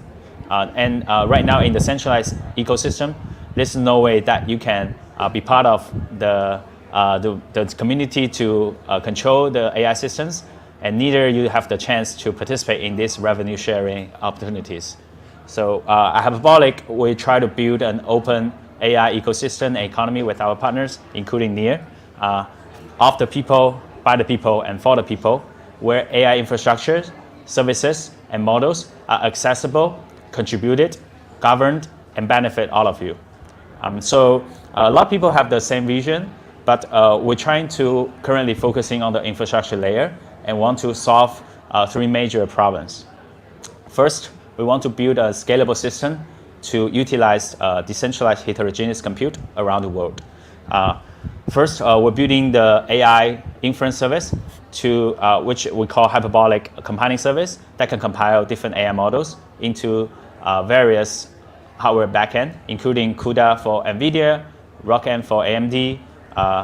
And right now in the centralized ecosystem, there's no way that you can be part of the community to control the AI systems, and neither you have the chance to participate in these revenue sharing opportunities. So at Hyperbolic, we try to build an open AI ecosystem economy with our partners, including Near, of the people, by the people, and for the people, where AI infrastructure, services, and models are accessible, contributed, governed, and benefit all of you. So a lot of people have the same vision, but we're trying to currently focusing on the infrastructure layer and want to solve 3 major problems. First, we want to build a scalable system to utilize decentralized heterogeneous compute around the world. First, we're building the AI inference service, to which we call Hyperbolic Compiling Service, that can compile different AI models into various hardware backend, including CUDA for NVIDIA, ROCm for AMD,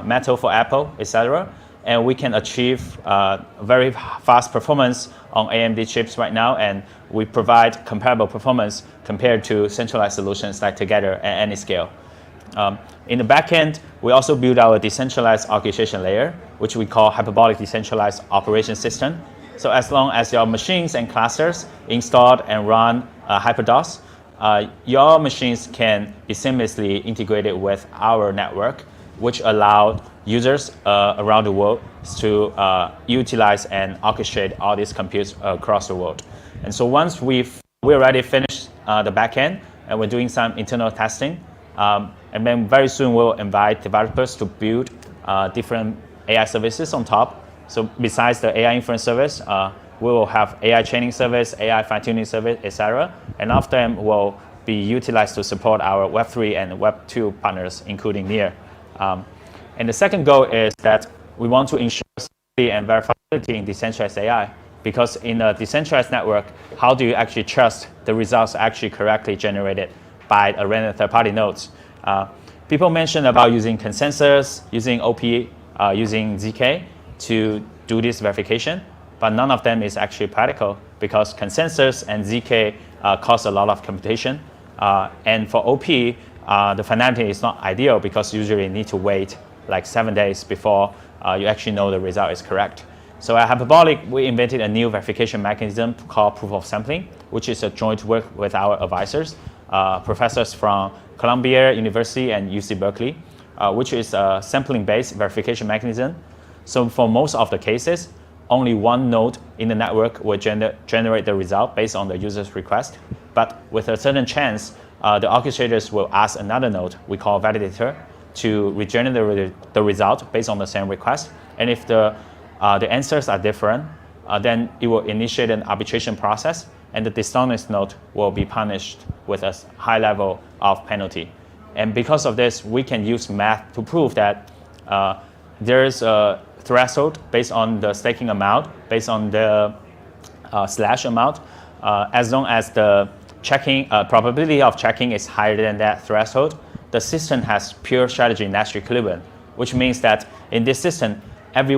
Metal for Apple, etc. And we can achieve very fast performance on AMD chips right now, and we provide comparable performance compared to centralized solutions like Together at any scale. In the backend, we also build our decentralized orchestration layer, which we call Hyperbolic Decentralized Operation System. So as long as your machines and clusters installed and run HyperDOS, your machines can be seamlessly integrated with our network, which allow users around the world to utilize and orchestrate all these computes across the world. And so once we already finished the backend, and we're doing some internal testing, and then very soon we'll invite developers to build different AI services on top. So besides the AI inference service, we will have AI training service, AI fine-tuning service, etc. And all of them will be utilized to support our Web3 and Web2 partners, including Near. And the second goal is that we want to ensure safety and verifiability in decentralized AI, because in a decentralized network, how do you actually trust the results actually correctly generated by a random third-party nodes? People mentioned about using consensus, using OP, using ZK to do this verification, but none of them is actually practical because consensus and ZK cost a lot of computation. And for OP, the finality is not ideal because usually you need to wait like 7 days before you actually know the result is correct. So at Hyperbolic, we invented a new verification mechanism called proof of sampling, which is a joint work with our advisors, professors from Columbia University and UC Berkeley, which is a sampling-based verification mechanism. So for most of the cases, only one node in the network will generate the result based on the user's request. But with a certain chance, the orchestrators will ask another node, we call validator, to regenerate the result based on the same request. And if the answers are different, then it will initiate an arbitration process, and the dishonest node will be punished with a high level of penalty. And because of this, we can use math to prove that there is a threshold based on the staking amount, based on the slash amount, as long as the checking probability of checking is higher than that threshold, the system has pure strategy Nash equilibrium, which means that in this system, every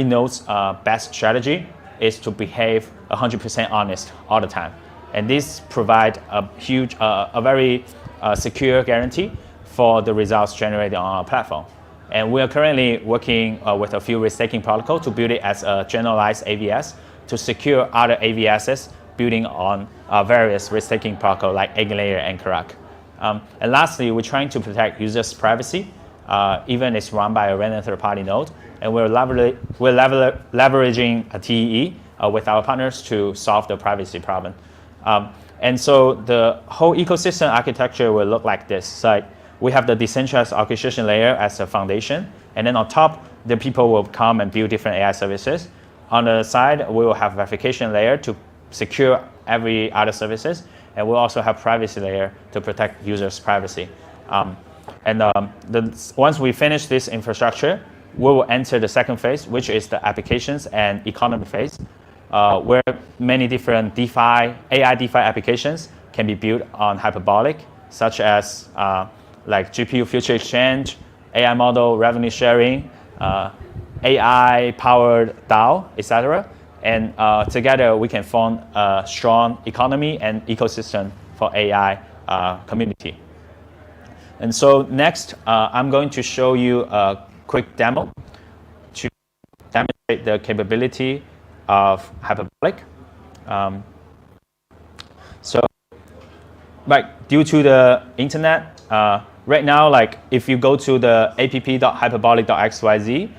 node's best strategy is to behave 100% honest all the time. And this provides a very secure guarantee for the results generated on our platform. And we are currently working with a few risk-taking protocols to build it as a generalized AVS to secure other AVSs building on various risk-taking protocols like EigenLayer and Karak. And lastly, we're trying to protect users' privacy, even if it's run by a random third-party node. And we're leveraging a TEE with our partners to solve the privacy problem. And so the whole ecosystem architecture will look like this. So we have the decentralized orchestration layer as a foundation. And then on top, the people will come and build different AI services. On the side, we will have verification layer to secure every other services. And we'll also have privacy layer to protect users' privacy. Once we finish this infrastructure, we will enter the second phase, which is the applications and economy phase, where many different DeFi, AI DeFi applications can be built on Hyperbolic, such as like GPU future exchange, AI model revenue sharing, AI-powered DAO, etc. And together we can form a strong economy and ecosystem for AI community. And so next, I'm going to show you a quick demo to demonstrate the capability of Hyperbolic. Due to the internet, right now, like if you go to the app.hyperbolic.xyz,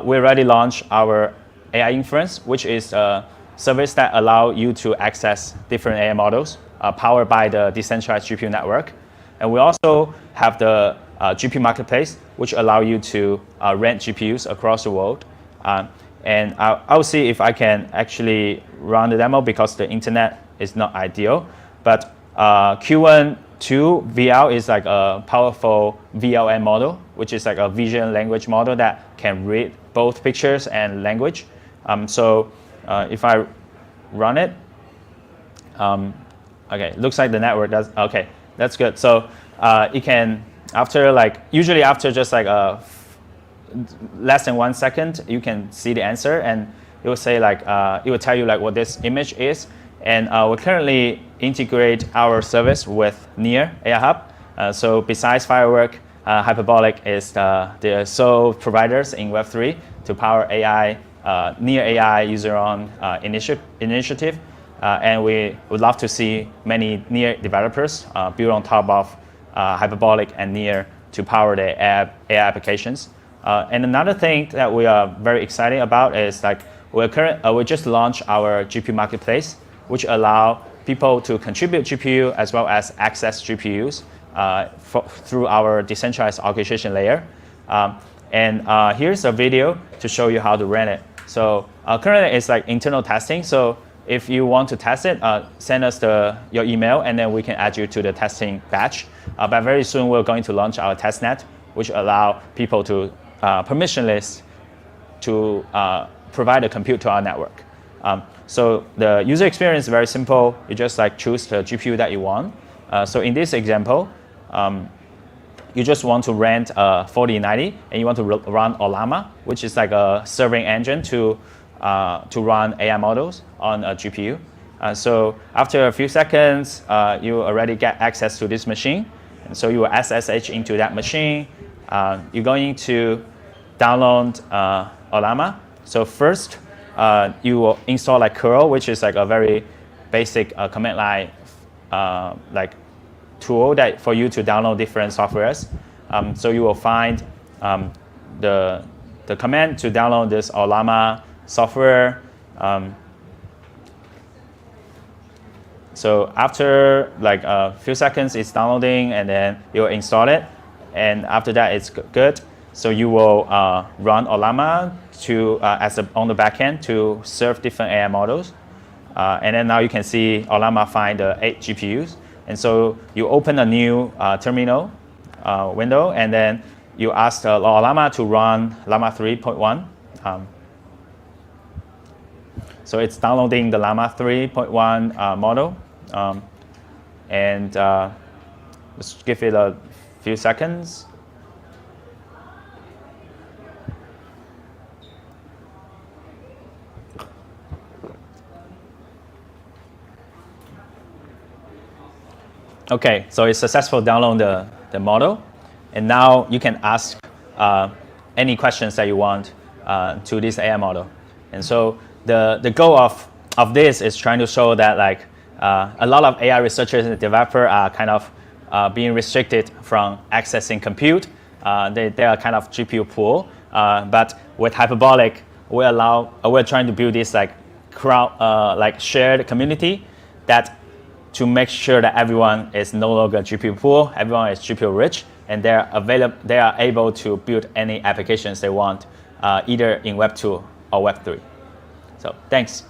we already launched our AI inference, which is a service that allows you to access different AI models powered by the decentralized GPU network. And we also have the GPU marketplace, which allows you to rent GPUs across the world. And I'll see if I can actually run the demo because the internet is not ideal. But Q12 VL is like a powerful VLM model, which is like a vision language model that can read both pictures and language. If I run it, okay, looks like the network does, okay, that's good. So it can, usually after just like less than 1 second, you can see the answer, and it will say like, it will tell you like what this image is. And we currently integrate our service with Near AI Hub. So besides Firework, Hyperbolic is the sole providers in Web3 to power AI, Near AI user-owned initiative. And we would love to see many Near developers build on top of Hyperbolic and Near to power the AI applications. And another thing that we are very excited about is like we just launched our GPU marketplace, which allow people to contribute GPU as well as access GPUs through our decentralized orchestration layer. Here's a video to show you how to run it. So currently it's like internal testing. So if you want to test it, send us your email, and then we can add you to the testing batch. But very soon we're going to launch our testnet, which allow people to permissionless to provide a compute to our network. So the user experience is very simple. You just like choose the GPU that you want. So in this example, you just want to rent a 4090 and you want to run Ollama, which is like a serving engine to run AI models on a GPU. So after a few seconds, you already get access to this machine. And so you will SSH into that machine. You're going to download Ollama. So first, you will install like curl, which is like a very basic command line like tool that for you to download different softwares. So you will find the command to download this Ollama software. So after like a few seconds, it's downloading, and then you'll install it. And after that, it's good. So you will run Ollama on the backend to serve different AI models. And then now you can see Ollama find the 8 GPUs. And so you open a new terminal window, and then you ask Ollama to run Llama 3.1. So it's downloading the Llama 3.1 model. And just give it a few seconds. Okay, so it's successful download the model. And now you can ask any questions that you want to this AI model. And so the goal of this is trying to show that like a lot of AI researchers and developers are kind of being restricted from accessing compute. They are kind of GPU pool. But with Hyperbolic, we're trying to build this like shared community that to make sure that everyone is no longer GPU poor, everyone is GPU rich, and they are able to build any applications they want, either in Web 2 or Web 3. So thanks.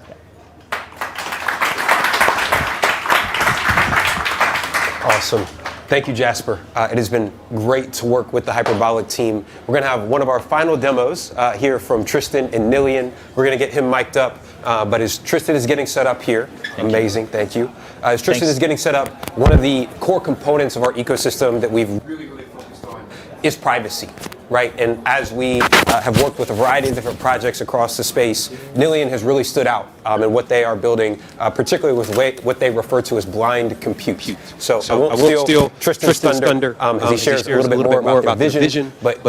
Awesome. Thank you, Jasper. It has been great to work with the Hyperbolic team. We're going to have one of our final demos here from Tristan and Nillion. We're going to get him mic'd up, but as Tristan is getting set up here, thank you. As Tristan is getting set up, one of the core components of our ecosystem that we've really focused on is privacy, right? And as we have worked with a variety of different projects across the space, Nillion has really stood out in what they are building, particularly with what they refer to as blind compute. So I won't steal Tristan's thunder as he shares a little bit more about their vision, but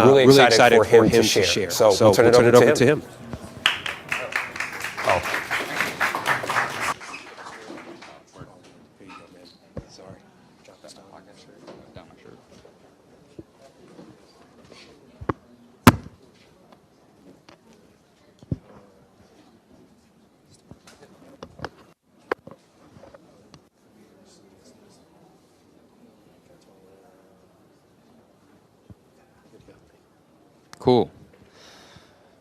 really excited for him to share. So we'll turn it over to him. Cool.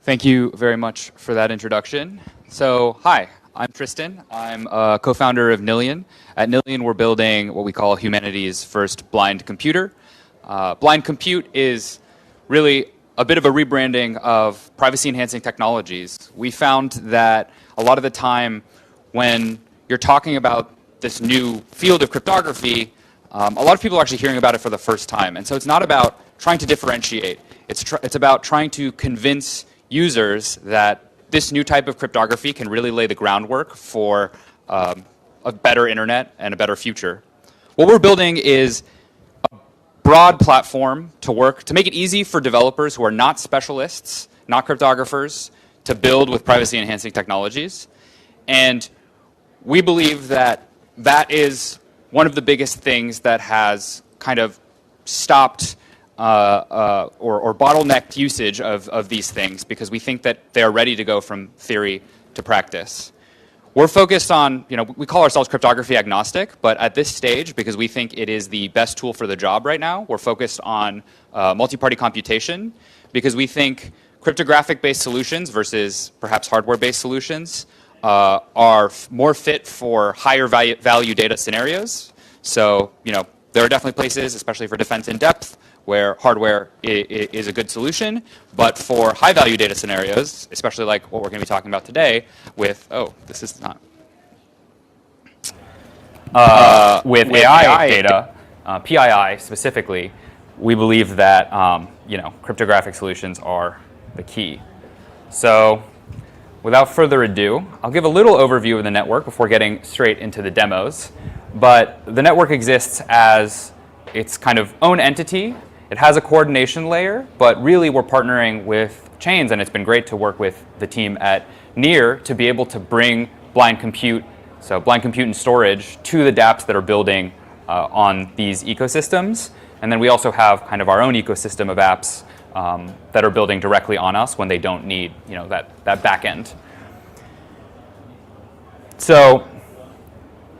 Thank you very much for that introduction. So, hi, I'm Tristan. I'm a co-founder of Nillion. At Nillion, we're building what we call humanity's first blind computer. Blind compute is really a bit of a rebranding of privacy-enhancing technologies. We found that a lot of the time when you're talking about this new field of cryptography, a lot of people are actually hearing about it for the first time. And so it's not about trying to differentiate. It's about trying to convince users that this new type of cryptography can really lay the groundwork for a better internet and a better future. What we're building is a broad platform to make it easy for developers who are not specialists, not cryptographers, to build with privacy-enhancing technologies. And we believe that that is one of the biggest things that has kind of stopped or bottlenecked usage of these things, because we think that they are ready to go from theory to practice. We're focused on, we call ourselves cryptography agnostic, but at this stage, because we think it is the best tool for the job right now, we're focused on multi-party computation, because we think cryptographic-based solutions versus perhaps hardware-based solutions are more fit for higher value data scenarios. So, There are definitely places, especially for defense in depth, where hardware is a good solution. But for high-value data scenarios, especially like what we're going to be talking about today with, this is not. With AI data, PII specifically, we believe that cryptographic solutions are the key. So without further ado, I'll give a little overview of the network before getting straight into the demos. But the network exists as its kind of own entity. It has a coordination layer, but really we're partnering with chains, and it's been great to work with the team at Near to be able to bring blind compute, so blind compute and storage, to the dApps that are building on these ecosystems. And then we also have kind of our own ecosystem of apps that are building directly on us when they don't need that back end. So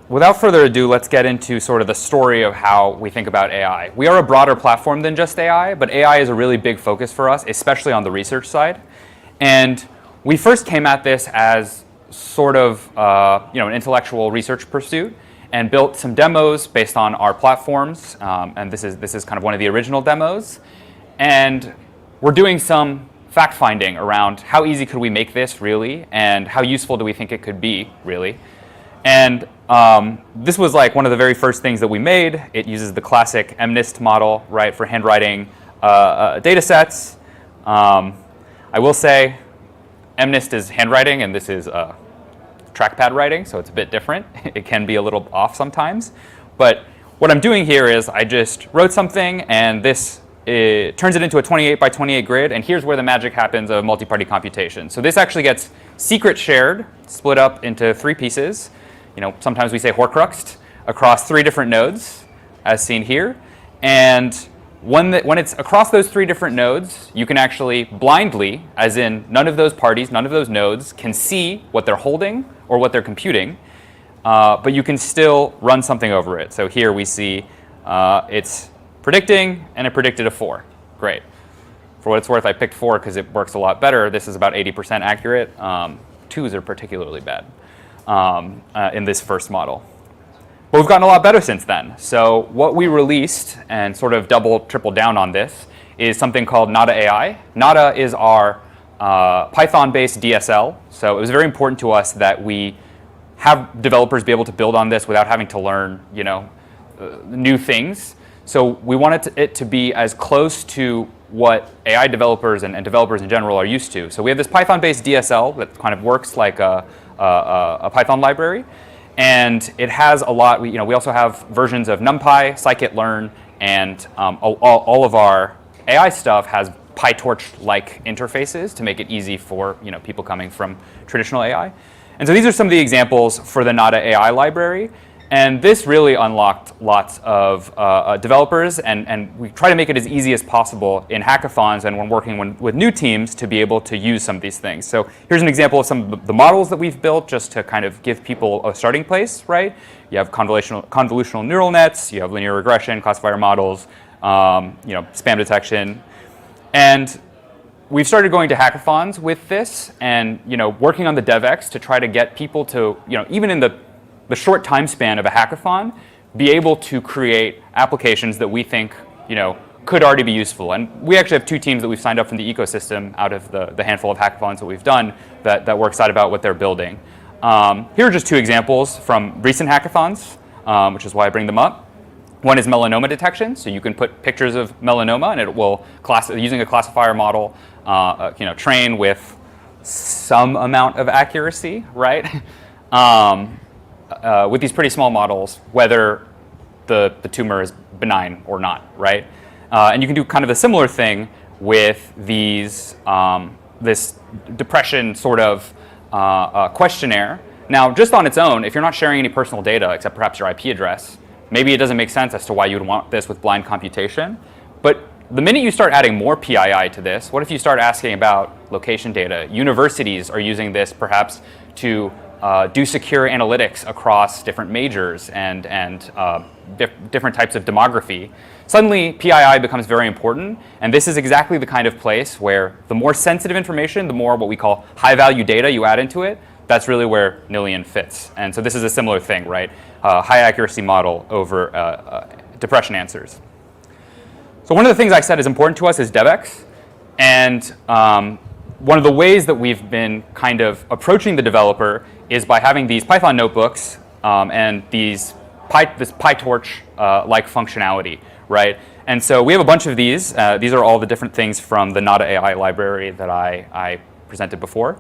without further ado, let's get into sort of the story of how we think about AI. We are a broader platform than just AI, but AI is a really big focus for us, especially on the research side. And we first came at this as sort of an intellectual research pursuit, and built some demos based on our platforms. And this is kind of one of the original demos. And we're doing some fact finding around how easy could we make this really, and how useful do we think it could be really. And this was like one of the very first things that we made. It uses the classic MNIST model, right, for handwriting data sets. I will say MNIST is handwriting, and this is trackpad writing, so it's a bit different. It can be a little off sometimes. But what I'm doing here is I just wrote something, and this turns it into a 28 by 28 grid, and here's where the magic happens of multi-party computation. So this actually gets secret shared, split up into 3 pieces. Sometimes we say Horcruxed, across 3 different nodes, as seen here. And when it's across those 3 different nodes, you can actually blindly, as in none of those parties, none of those nodes, can see what they're holding or what they're computing, but you can still run something over it. So here we see it's predicting, and it predicted a 4. Great. For what it's worth, I picked 4 because it works a lot better. This is about 80% accurate. 2s are particularly bad in this first model. But we've gotten a lot better since then. So what we released, and sort of tripled down on this, is something called Nada.AI. Nada is our Python-based DSL. So it was very important to us that we have developers be able to build on this without having to learn, new things. So we wanted it to be as close to what AI developers and developers in general are used to. So we have this Python-based DSL that kind of works like a Python library. And it has a lot. We also have versions of NumPy, scikit-learn, and all of our AI stuff has PyTorch-like interfaces to make it easy for people coming from traditional AI. And so these are some of the examples for the Nada.AI library. And this really unlocked lots of developers, and we try to make it as easy as possible in hackathons and when working with new teams to be able to use some of these things. So here's an example of some of the models that we've built just to kind of give people a starting place, right? You have convolutional neural nets, you have linear regression, classifier models, spam detection. And we've started going to hackathons with this and working on the DevX to try to get people to, even in the short time span of a hackathon, be able to create applications that we think, could already be useful. And we actually have 2 teams that we've signed up from the ecosystem out of the handful of hackathons that we've done that we're excited about what they're building. Here are just 2 examples from recent hackathons, which is why I bring them up. One is melanoma detection. So you can put pictures of melanoma, and it will, using a classifier model, train with some amount of accuracy, right? With these pretty small models, whether the tumor is benign or not, right? And you can do kind of a similar thing with these this depression sort of questionnaire. Now, just on its own, if you're not sharing any personal data except perhaps your IP address, maybe it doesn't make sense as to why you would want this with blind computation. But the minute you start adding more PII to this, what if you start asking about location data? Universities are using this perhaps to do secure analytics across different majors and different types of demography. Suddenly, PII becomes very important, and this is exactly the kind of place where the more sensitive information, the more what we call high-value data you add into it, that's really where Nillion fits. And so this is a similar thing, right? High accuracy model over depression answers. So one of the things I said is important to us is DevX. And one of the ways that we've been kind of approaching the developer is by having these Python notebooks and this PyTorch-like functionality, right? And so we have a bunch of these. These are all the different things from the Masa.AI library that I presented before.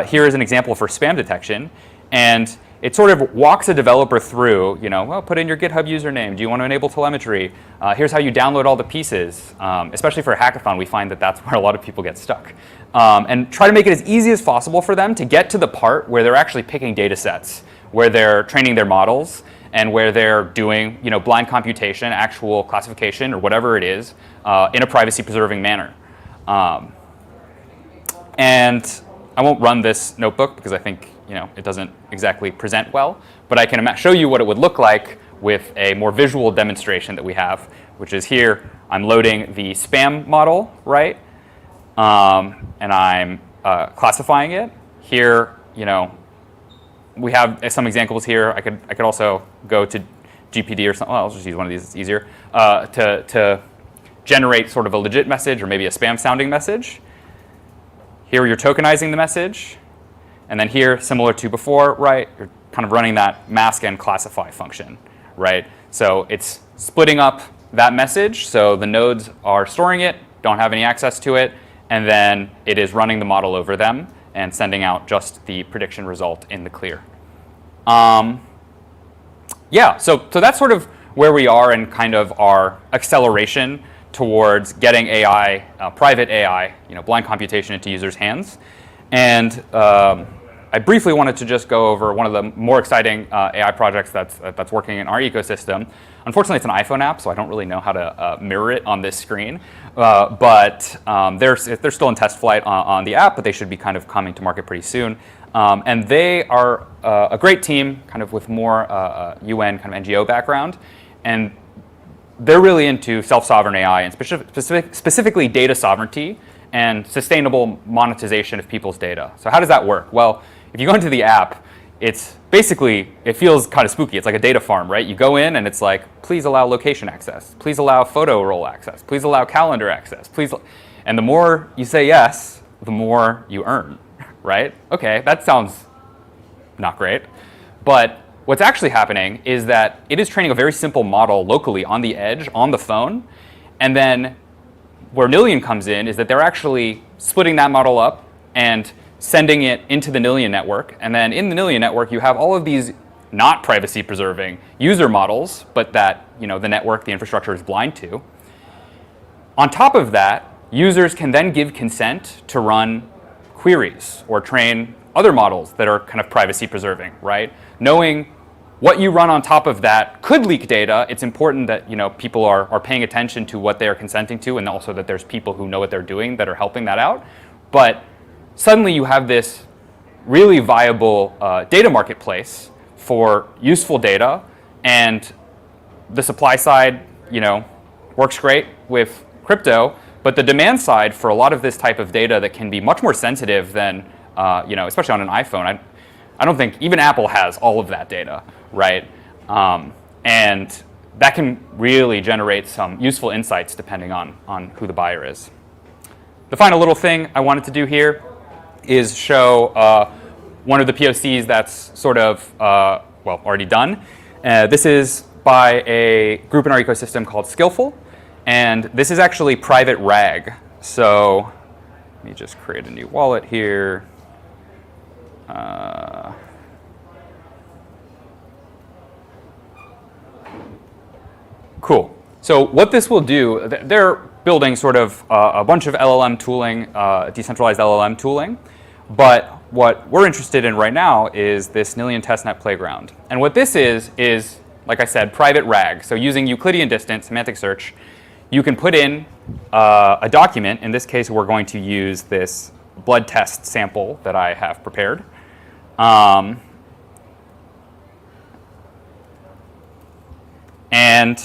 Here is an example for spam detection. And it sort of walks a developer through, well, put in your GitHub username. Do you want to enable telemetry? Here's how you download all the pieces. Especially for a hackathon, we find that that's where a lot of people get stuck. And try to make it as easy as possible for them to get to the part where they're actually picking data sets, where they're training their models, and where they're doing blind computation, actual classification, or whatever it is, in a privacy-preserving manner. And I won't run this notebook because I think it doesn't exactly present well, but I can show you what it would look like with a more visual demonstration that we have, which is here. I'm loading the spam model, right? And I'm classifying it. Here, we have some examples here. I could also go to GPD or something. Well, I'll just use one of these. It's easier to generate sort of a legit message or maybe a spam-sounding message. Here, you're tokenizing the message. And then here, similar to before, right, you're kind of running that mask and classify function, right? So it's splitting up that message. So the nodes are storing it, don't have any access to it, and then it is running the model over them and sending out just the prediction result in the clear. Yeah, so that's sort of where we are in kind of our acceleration towards getting AI, private AI, blind computation into users' hands. And I briefly wanted to just go over one of the more exciting AI projects that's working in our ecosystem. Unfortunately, it's an iPhone app, so I don't really know how to mirror it on this screen. But they're still in test flight on the app, but they should be kind of coming to market pretty soon. And they are a great team, kind of with more UN kind of NGO background, and they're really into self-sovereign AI and specifically data sovereignty and sustainable monetization of people's data. So how does that work? Well, if you go into the app, it's basically, it feels kind of spooky. It's like a data farm, right? You go in and it's like, please allow location access. Please allow photo roll access. Please allow calendar access. Please, and the more you say yes, the more you earn, right? Okay, that sounds not great. But what's actually happening is that it is training a very simple model locally on the edge, on the phone, and then where Nillion comes in is that they're actually splitting that model up and sending it into the Nillion network. And then in the Nillion network, you have all of these not privacy preserving user models, but that the network, the infrastructure is blind to. On top of that, users can then give consent to run queries or train other models that are kind of privacy preserving, right? Knowing what you run on top of that could leak data. It's important that people are paying attention to what they are consenting to, and also that there's people who know what they're doing that are helping that out. But suddenly you have this really viable data marketplace for useful data, and the supply side works great with crypto, but the demand side for a lot of this type of data that can be much more sensitive than especially on an iPhone. I don't think even Apple has all of that data, right? And that can really generate some useful insights depending on who the buyer is. The final little thing I wanted to do here is show one of the POCs that's sort of, already done. This is by a group in our ecosystem called Skillful, and this is actually private RAG. So let me just create a new wallet here. Cool. So what this will do, they're building sort of a bunch of LLM tooling, decentralized LLM tooling. But what we're interested in right now is this Nillion testnet playground. And what this is, like I said, private RAG. So using Euclidean distance, semantic search, you can put in a document. In this case, we're going to use this blood test sample that I have prepared. And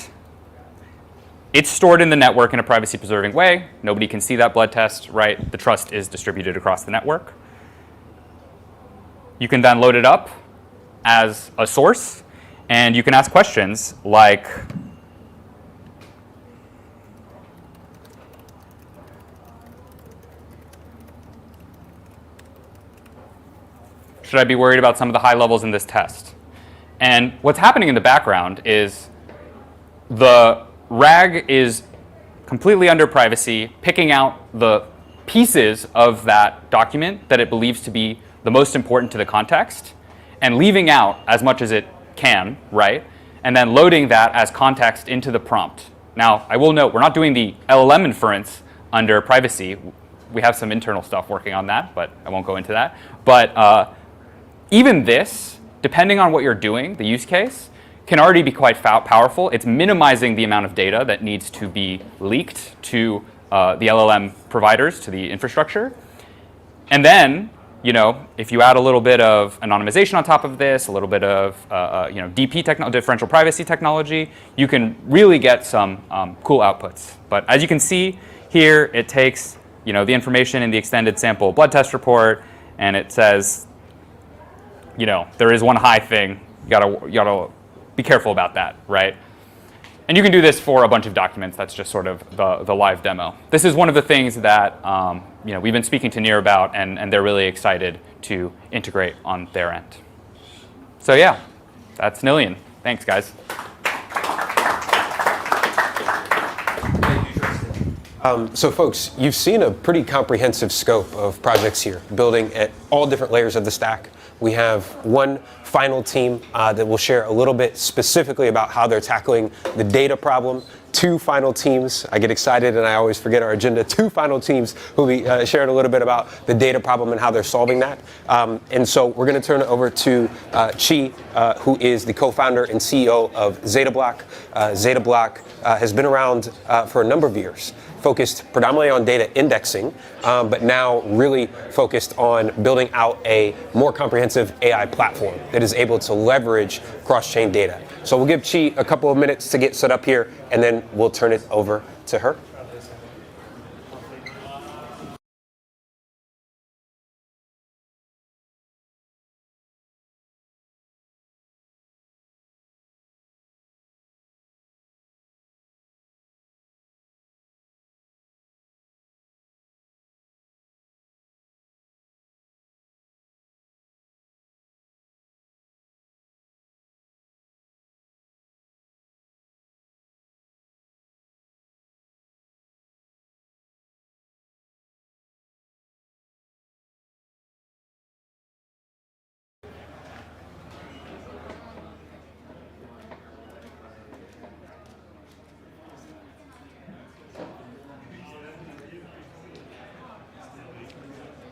it's stored in the network in a privacy-preserving way. Nobody can see that blood test, right? The trust is distributed across the network. You can then load it up as a source, and you can ask questions like, should I be worried about some of the high levels in this test? And what's happening in the background is the RAG is completely under privacy, picking out the pieces of that document that it believes to be the most important to the context, and leaving out as much as it can, right? And then loading that as context into the prompt. Now, I will note, we're not doing the LLM inference under privacy. We have some internal stuff working on that, but I won't go into that. But even this, depending on what you're doing, the use case, can already be quite powerful. It's minimizing the amount of data that needs to be leaked to the LLM providers, to the infrastructure. And then, if you add a little bit of anonymization on top of this, a little bit of DP differential privacy technology, you can really get some cool outputs. But as you can see here, it takes the information in the extended sample blood test report, and it says, there is one high thing. You gotta be careful about that, right? And you can do this for a bunch of documents. That's just sort of the live demo. This is one of the things that we've been speaking to Near about, and they're really excited to integrate on their end. So yeah, that's Nillion. Thanks, guys. So folks, you've seen a pretty comprehensive scope of projects here, building at all different layers of the stack. We have one final team that will share a little bit specifically about how they're tackling the data problem. Two final teams, I get excited and I always forget our agenda, two final teams who will be sharing a little bit about the data problem and how they're solving that. And so we're going to turn it over to Chi, who is the co-founder and CEO of ZetaBlock. ZetaBlock has been around for a number of years, focused predominantly on data indexing, but now really focused on building out a more comprehensive AI platform that is able to leverage cross-chain data. So we'll give Chi a couple of minutes to get set up here, and then we'll turn it over to her.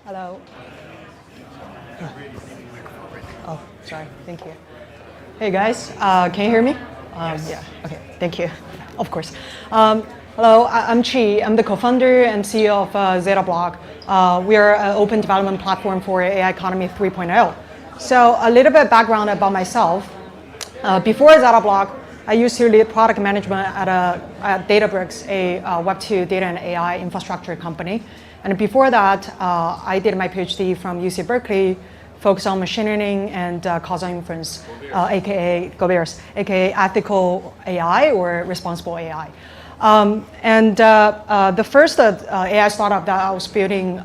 Hello. Oh, sorry. Thank you. Hey guys, can you hear me? Yes. Yeah. Okay. Thank you. Of course. Hello. I'm Chi. I'm the co-founder and CEO of ZetaBlock. We are an open development platform for AI economy 3.0. So a little bit of background about myself. Before ZetaBlock, I used to lead product management at Databricks, a Web2 data and AI infrastructure company. And before that, I did my PhD from UC Berkeley, focused on machine learning and causal inference, aka Go Bears, aka ethical AI or responsible AI. The first AI startup that I was building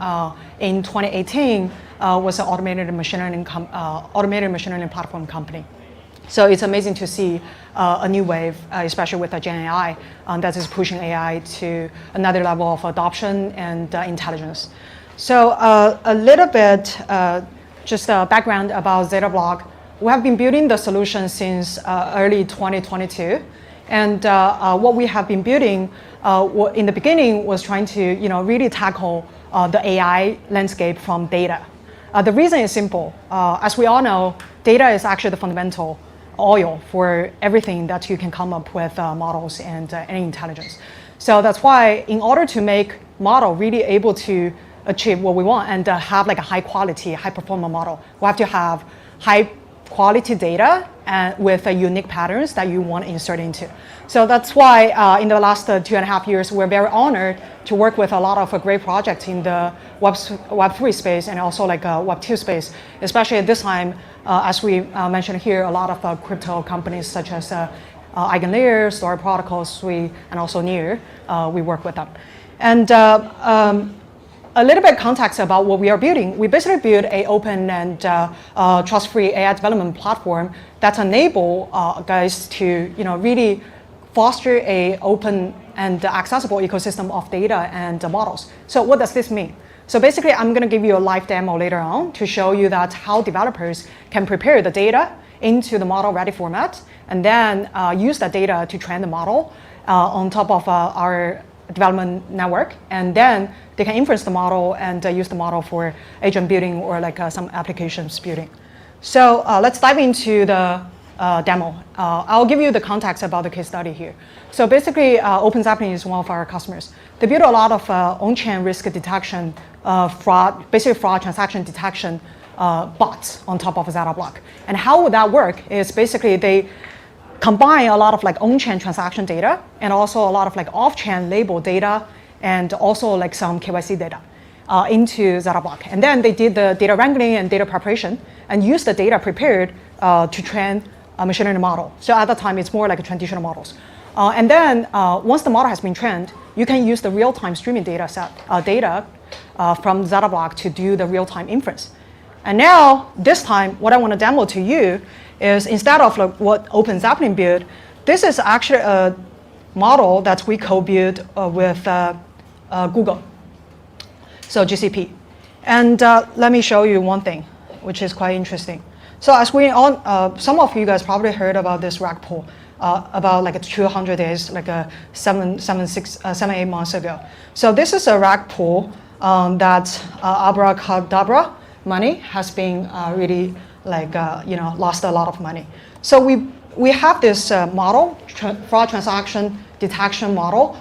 in 2018 was an automated machine learning platform company. So it's amazing to see a new wave, especially with the Gen AI, that is pushing AI to another level of adoption and intelligence. So a little bit, just background about ZetaBlock. We have been building the solution since early 2022. And what we have been building in the beginning was trying to really tackle the AI landscape from data. The reason is simple. As we all know, data is actually the fundamental oil for everything that you can come up with models and any intelligence. So that's why in order to make model really able to achieve what we want and have like a high quality, high performance model, we have to have high quality data and with unique patterns that you want to insert into. So that's why in the last 2.5 years, we're very honored to work with a lot of great projects in the Web3 space and also like Web2 space, especially at this time, as we mentioned here, a lot of crypto companies such as Eigenlayer, Story Protocols, and also Near, we work with them. And a a little bit of context about what we are building. We basically build a open and trust-free AI development platform that enable guys to really foster a open and accessible ecosystem of data and models. So what does this mean? So basically, I'm going to give you a live demo later on to show you that how developers can prepare the data into the model-ready format, and then use that data to train the model on top of our development network, and then they can inference the model and use the model for agent building or like some applications building. So let's dive into the demo. I'll give you the context about the case study here. So basically, OpenZeppelin is one of our customers. They build a lot of on-chain risk detection, fraud transaction detection bots on top of ZetaBlock. And how would that work is basically they combine a lot of like on-chain transaction data and also a lot of like off-chain label data and also like some KYC data into ZetaBlock. And then they did the data wrangling and data preparation and used the data prepared to train a machine learning model. So at that time, it's more like a traditional models. And then once the model has been trained, you can use the real-time streaming data set from ZetaBlock to do the real-time inference. And now, this time, what I want to demo to you is instead of like what OpenZeppelin built, this is actually a model that we co-built with Google, so GCP. And let me show you one thing, which is quite interesting. So as we all, some of you guys probably heard about this rag pull about like 200 days, like 7-8 months ago. So this is a rag pull that abracadabra money has been really like lost a lot of money. So we have this model, fraud transaction detection model,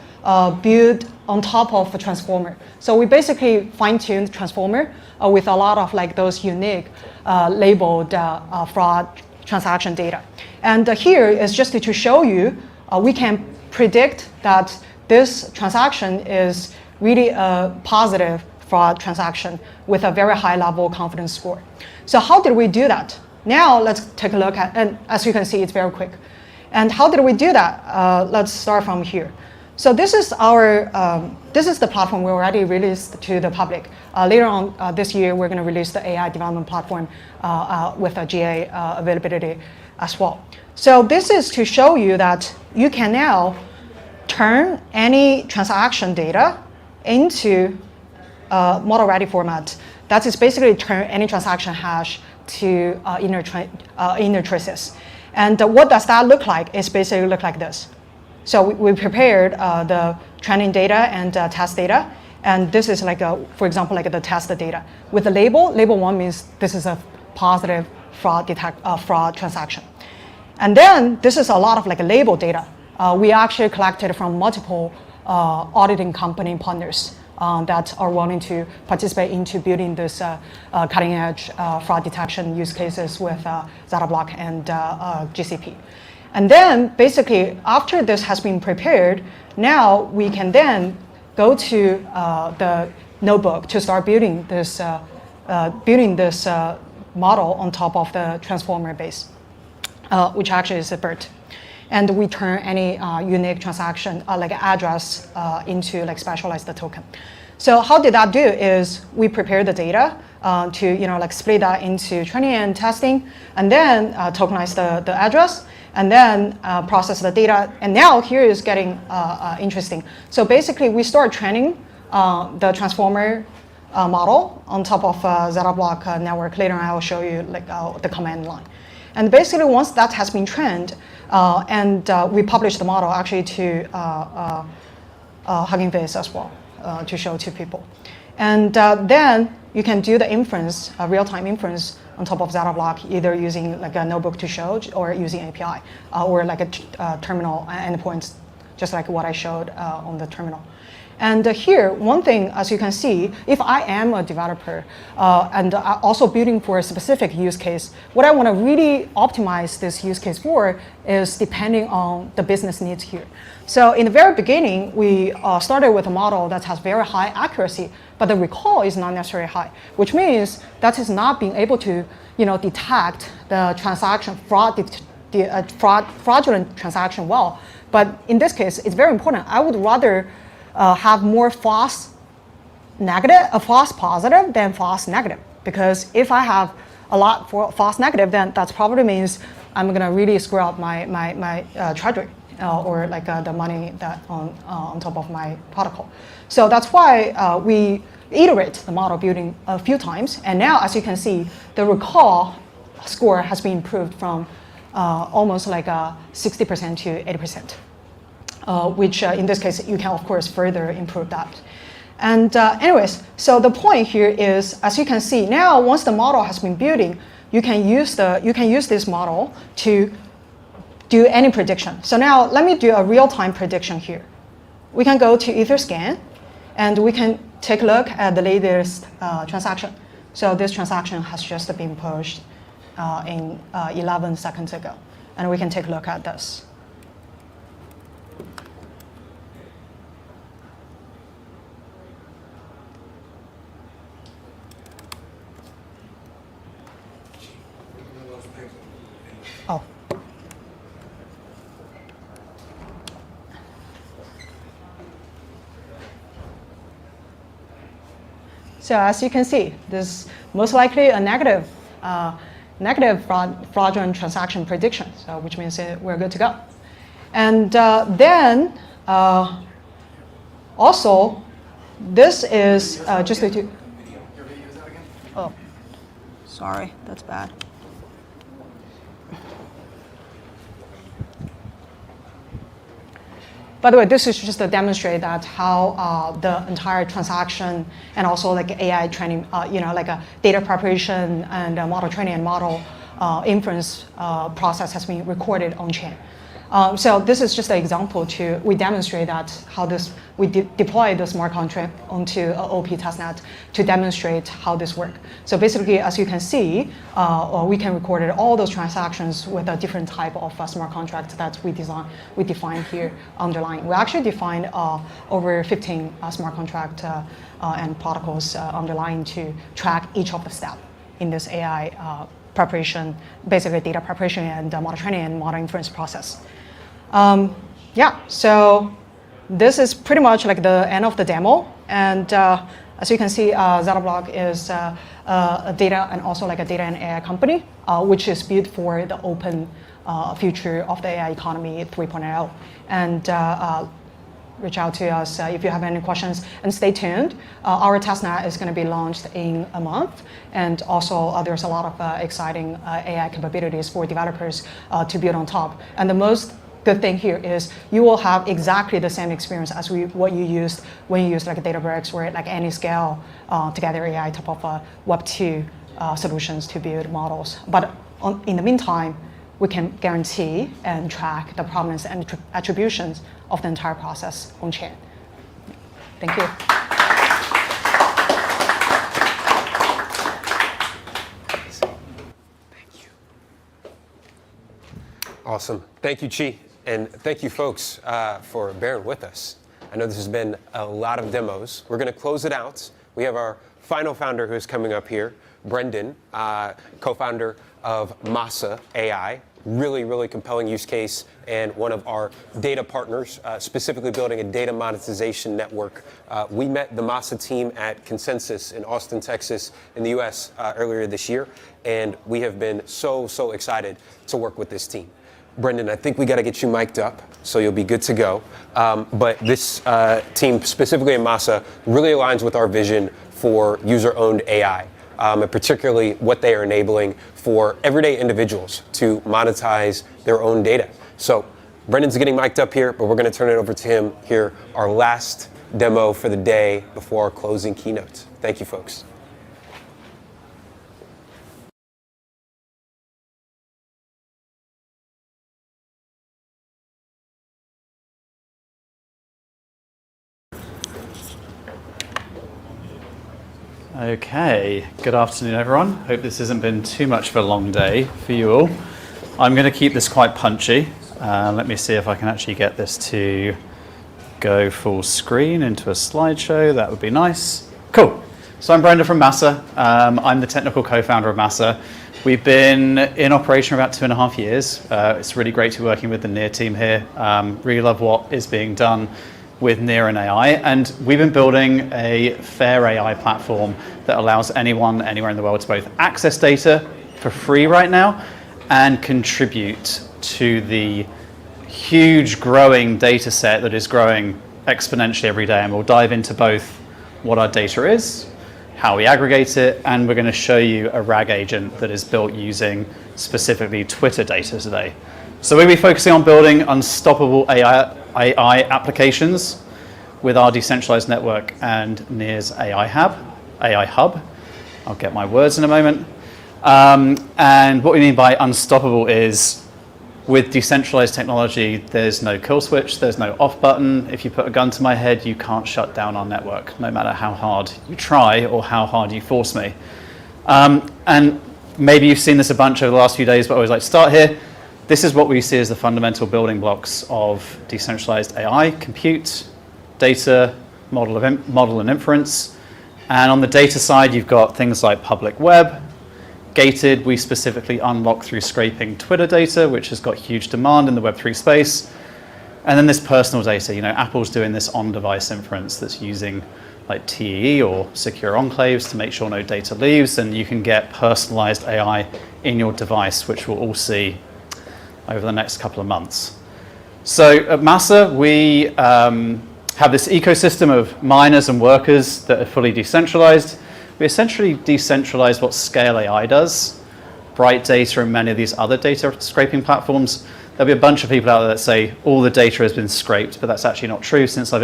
built on top of a transformer. So we basically fine-tuned transformer with a lot of like those unique labeled fraud transaction data. And here is just to show you, we can predict that this transaction is really a positive fraud transaction with a very high level confidence score. So how did we do that? Now let's take a look at, and as you can see, it's very quick. And how did we do that? Let's start from here. So this is the platform we already released to the public. Later on this year, we're going to release the AI development platform with a GA availability as well. So this is to show you that you can now turn any transaction data into model-ready format. That is basically turn any transaction hash to inner traces. And what does that look like? It's basically look like this. So we prepared the training data and test data. And this is like, for example, like the test data. With the label 1 means this is a positive fraud transaction. And then this is a lot of like label data. We actually collected from multiple auditing company partners that are willing to participate into building this cutting edge fraud detection use cases with ZetaBlock and GCP. And then basically after this has been prepared, now we can then go to the notebook to start building this model on top of the transformer base, which actually is a BERT. And we turn any unique transaction like address into like specialized token. So how did that do is we prepare the data to like split that into training and testing, and then tokenize the address, and then process the data. And now here is getting interesting. So basically we start training the transformer model on top of ZetaBlock network. Later on I will show you like the command line. And basically once that has been trained, and we publish the model actually to Hugging Face as well to show to people. And then you can do the inference, real-time inference on top of ZetaBlock, either using like a notebook to show or using API or like a terminal endpoints, just like what I showed on the terminal. And here, one thing, as you can see, if I am a developer and also building for a specific use case, what I want to really optimize this use case for is depending on the business needs here. So in the very beginning, we started with a model that has very high accuracy, but the recall is not necessarily high, which means that is not being able to detect the transaction fraudulent transaction well. But in this case, it's very important. I would rather have more fast negative, a false positive than false negative. Because if I have a lot for false negative, then that probably means I'm gonna really screw up my treasury or like the money that on top of my protocol. So that's why we iterate the model building a few times. And now, as you can see, the recall score has been improved from almost like 60% to 80%, which in this case, you can of course further improve that. And anyways, so the point here is, as you can see now, once the model has been building, you can use this model to do any prediction. So now let me do a real-time prediction here. We can go to Etherscan, and we can take a look at the latest transaction. So this transaction has just been pushed in 11 seconds ago, and we can take a look at this. Oh. So as you can see, this is most likely a negative fraudulent transaction prediction, so which means we're good to go. And then also, this is just to. Oh, sorry, that's bad. By the way, this is just to demonstrate that how the entire transaction and also like AI training, like a data preparation and model training and model inference process has been recorded on chain. So this is just an example we demonstrate that how we deploy the smart contract onto an OP testnet to demonstrate how this works. So basically, as you can see, we can record all those transactions with a different type of smart contract that we define here underlying. We actually defined over 15 smart contract and protocols underlying to track each of the steps in this AI preparation, basically data preparation and model training and model inference process. Yeah, so this is pretty much like the end of the demo. And as you can see, ZetaBlock is a data and also like a data and AI company, which is built for the open future of the AI economy 3.0. And reach out to us if you have any questions, and stay tuned. Our testnet is going to be launched in a month, and also there's a lot of exciting AI capabilities for developers to build on top. And the most good thing here is you will have exactly the same experience as what you used when you use like Databricks or like any scale together AI type of Web2 solutions to build models. But in the meantime, we can guarantee and track the provenance and attributions of the entire process on chain. Thank you. Thank you. Awesome. Thank you, Chi. And thank you, folks, for bearing with us. I know this has been a lot of demos. We're going to close it out. We have our final founder who's coming up here, Brendan, co-founder of Masa.AI. Really, really compelling use case, and one of our data partners, specifically building a data monetization network. We met the Masa team at Consensus in Austin, Texas, in the US earlier this year, and we have been so excited to work with this team. Brendan, I think we got to get you mic'd up, so you'll be good to go. But this team, specifically in Masa, really aligns with our vision for user-owned AI. And particularly what they are enabling for everyday individuals to monetize their own data. So Brendan's getting mic'd up here, but we're going to turn it over to him here, our last demo for the day before our closing keynote. Thank you, folks. Okay, good afternoon everyone. Hope this hasn't been too much of a long day for you all. I'm going to keep this quite punchy. Let me see if I can actually get this to go full screen into a slideshow. That would be nice. Cool. So I'm Brendan from Masa. I'm the technical co-founder of Masa. We've been in operation for about 2.5 years. It's really great to be working with the Near team here. Really love what is being done with Nillion AI, and we've been building a fair AI platform that allows anyone anywhere in the world to both access data for free right now and contribute to the huge growing data set that is growing exponentially every day. And we'll dive into both what our data is, how we aggregate it, and we're going to show you a RAG agent that is built using specifically Twitter data today. So we'll be focusing on building unstoppable AI applications with our decentralized network and Near's AI Hub. I'll get my words in a moment. And what we mean by unstoppable is with decentralized technology, there's no kill switch, there's no off button. If you put a gun to my head, you can't shut down our network, no matter how hard you try or how hard you force me. And maybe you've seen this a bunch over the last few days, but I always like to start here. This is what we see as the fundamental building blocks of decentralized AI: compute, data, model and inference. And on the data side, you've got things like public web. Gated, we specifically unlock through scraping Twitter data, which has got huge demand in the Web3 space. And then this personal data, Apple's doing this on-device inference that's using like TEE or secure enclaves to make sure no data leaves, and you can get personalized AI in your device, which we'll all see over the next couple of months. So at Masa, we have this ecosystem of miners and workers that are fully decentralized. We essentially decentralize what Scale AI does, Bright Data and many of these other data scraping platforms. There'll be a bunch of people out there that say all the data has been scraped, but that's actually not true. Since I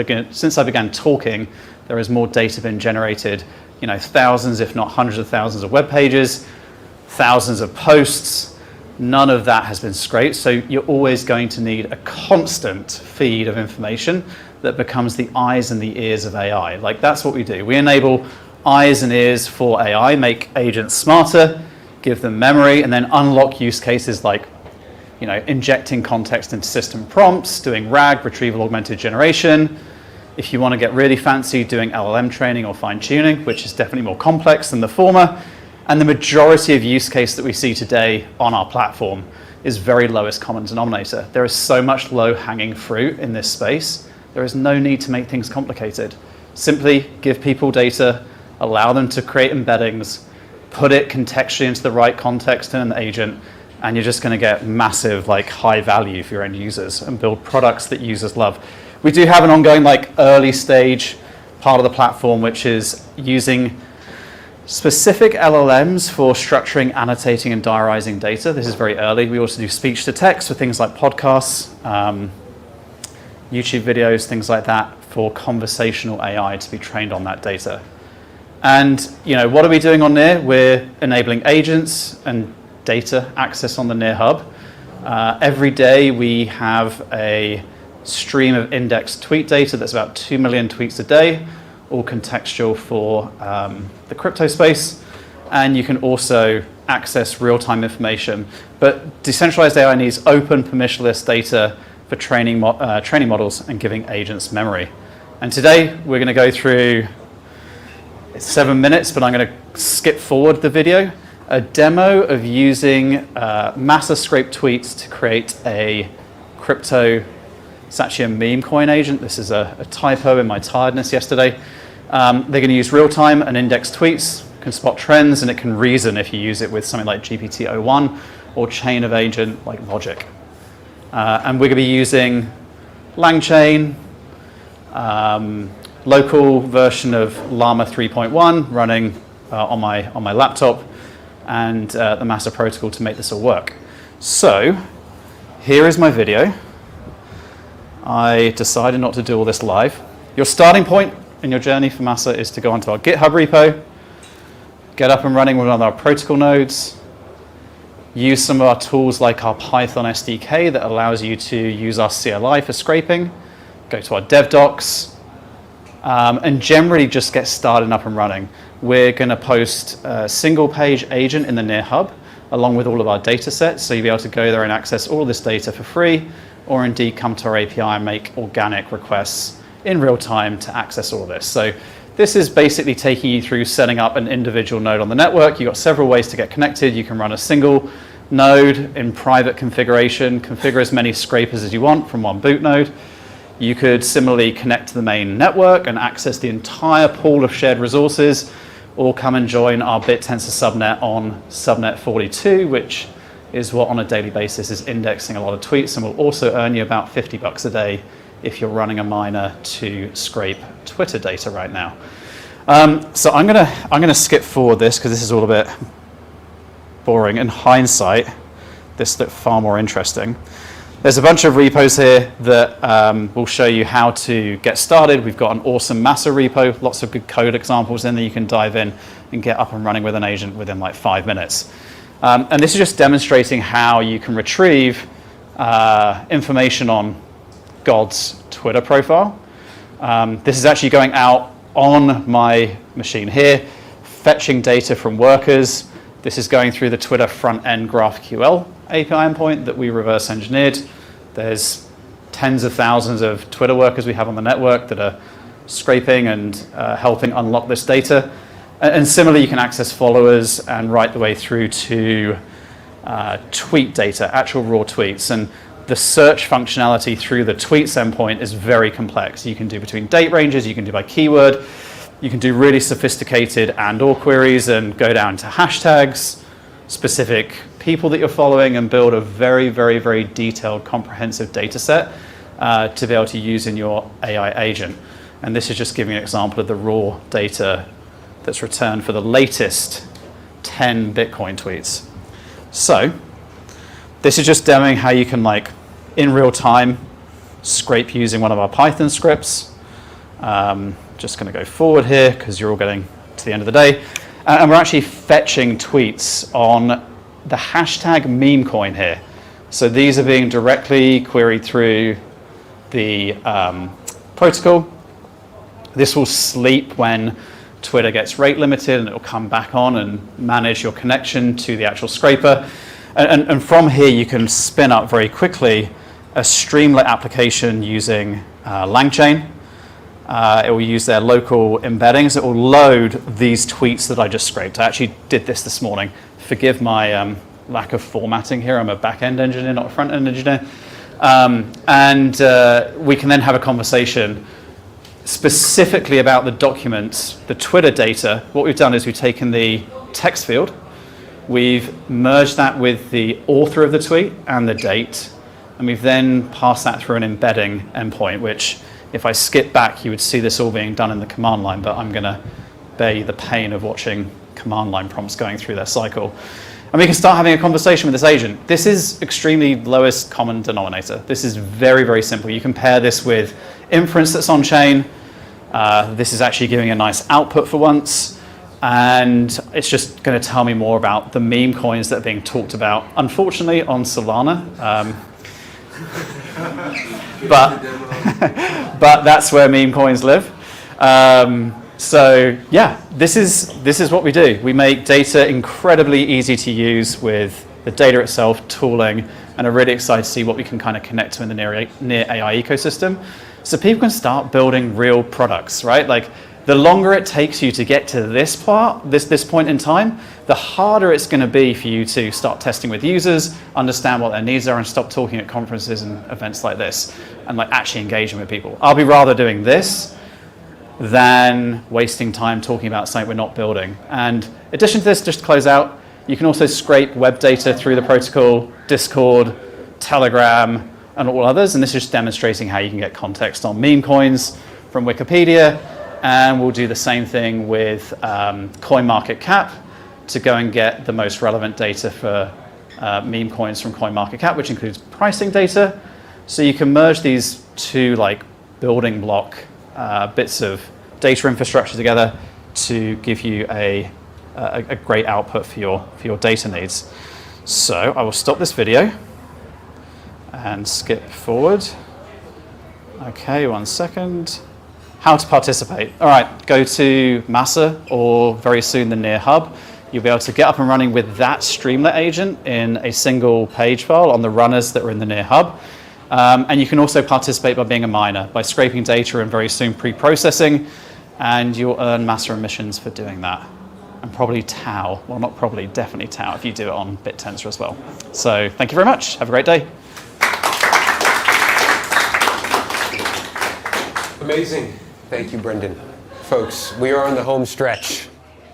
began talking, there is more data being generated, thousands, if not hundreds of thousands of web pages, thousands of posts. None of that has been scraped. So you're always going to need a constant feed of information that becomes the eyes and the ears of AI. Like, that's what we do. We enable eyes and ears for AI, make agents smarter, give them memory, and then unlock use cases like, injecting context into system prompts, doing RAG, retrieval augmented generation. If you want to get really fancy, doing LLM training or fine tuning, which is definitely more complex than the former. And the majority of use case that we see today on our platform is very lowest common denominator. There is so much low hanging fruit in this space. There is no need to make things complicated. Simply give people data, allow them to create embeddings, put it contextually into the right context in an agent, and you're just going to get massive, high value for your end users and build products that users love. We do have an ongoing, early stage part of the platform, which is using specific LLMs for structuring, annotating, and diarizing data. This is very early. We also do speech to text for things like podcasts, YouTube videos, things like that, for conversational AI to be trained on that data. And what are we doing on Near? We're enabling agents and data access on the Near Hub. Every day we have a stream of indexed tweet data that's about 2 million tweets a day, all contextual for the crypto space. And you can also access real-time information. But decentralized AI needs open, permissionless data for training models and giving agents memory. And today we're going to go through 7 minutes, but I'm going to skip forward the video. A demo of using Masa scraped tweets to create a crypto, it's actually a meme coin agent. This is a typo in my tiredness yesterday. They're going to use real-time and indexed tweets, can spot trends, and it can reason if you use it with something like GPT-01 or chain of agent like Logic. And we're going to be using LangChain, local version of Llama 3.1 running on my laptop, and the Masa protocol to make this all work. So here is my video. I decided not to do all this live. Your starting point in your journey for Masa is to go onto our GitHub repo, get up and running with one of our protocol nodes, use some of our tools like our Python SDK that allows you to use our CLI for scraping, go to our dev docs, and generally just get started and up and running. We're going to post a single page agent in the Near Hub along with all of our data sets, so you'll be able to go there and access all of this data for free, or indeed come to our API and make organic requests in real time to access all of this. So this is basically taking you through setting up an individual node on the network. You've got several ways to get connected. You can run a single node in private configuration, configure as many scrapers as you want from one boot node. You could similarly connect to the main network and access the entire pool of shared resources, or come and join our BitTensor subnet on subnet 42, which is what on a daily basis is indexing a lot of tweets and will also earn you about $50 a day if you're running a miner to scrape Twitter data right now. So I'm gonna skip forward this because this is all a bit boring. In hindsight, this looked far more interesting. There's a bunch of repos here that will show you how to get started. We've got an awesome Masa repo, lots of good code examples in there you can dive in and get up and running with an agent within like 5 minutes. And this is just demonstrating how you can retrieve information on God's Twitter profile. This is actually going out on my machine here, fetching data from workers. This is going through the Twitter front-end GraphQL API endpoint that we reverse engineered. There's tens of thousands of Twitter workers we have on the network that are scraping and helping unlock this data. And similarly, you can access followers and right the way through to tweet data, actual raw tweets. And the search functionality through the tweets endpoint is very complex. You can do between date ranges, you can do by keyword, you can do really sophisticated and/or queries and go down to hashtags, specific people that you're following, and build a very, very, very detailed, comprehensive data set to be able to use in your AI agent. And this is just giving an example of the raw data that's returned for the latest 10 Bitcoin tweets. So this is just demoing how you can, like, in real time, scrape using one of our Python scripts. Just going to go forward here because you're all getting to the end of the day. And we're actually fetching tweets on the hashtag meme coin here. So these are being directly queried through the protocol. This will sleep when Twitter gets rate limited, and it will come back on and manage your connection to the actual scraper. And from here, you can spin up very quickly a Streamlit application using LangChain. It will use their local embeddings. It will load these tweets that I just scraped. I actually did this morning. Forgive my lack of formatting here. I'm a back-end engineer, not a front-end engineer. We can then have a conversation specifically about the documents, the Twitter data. What we've done is we've taken the text field, we've merged that with the author of the tweet and the date, and we've then passed that through an embedding endpoint, which if I skip back, you would see this all being done in the command line, but I'm going to bear you the pain of watching command line prompts going through their cycle. And we can start having a conversation with this agent. This is extremely lowest common denominator. This is very, very simple. You compare this with inference that's on chain. This is actually giving a nice output for once. And it's just going to tell me more about the meme coins that are being talked about, unfortunately, on Solana. But that's where meme coins live. So yeah, this is what we do. We make data incredibly easy to use with the data itself, tooling, and are really excited to see what we can kind of connect to in the near AI ecosystem. So people can start building real products, right? Like, the longer it takes you to get to this point in time, the harder it's going to be for you to start testing with users, understand what their needs are, and stop talking at conferences and events like this, and like actually engaging with people. I'll be rather doing this than wasting time talking about something we're not building. And in addition to this, just to close out, you can also scrape web data through the protocol, Discord, Telegram, and all others. And this is just demonstrating how you can get context on meme coins from Wikipedia. And we'll do the same thing with CoinMarketCap to go and get the most relevant data for meme coins from CoinMarketCap, which includes pricing data. So you can merge these two like building block bits of data infrastructure together to give you a great output for your data needs. So I will stop this video and skip forward. Okay, 1 second. How to participate. All right, go to Masa or very soon the Near Hub. You'll be able to get up and running with that Streamlit agent in a single page file on the runners that are in the Near Hub. And you can also participate by being a miner, by scraping data and very soon pre-processing, and you'll earn Masa emissions for doing that. And probably Tau, well not probably, definitely Tau if you do it on BitTensor as well. So thank you very much, have a great day. Amazing. Thank you, Brendan. Folks, we are on the home stretch.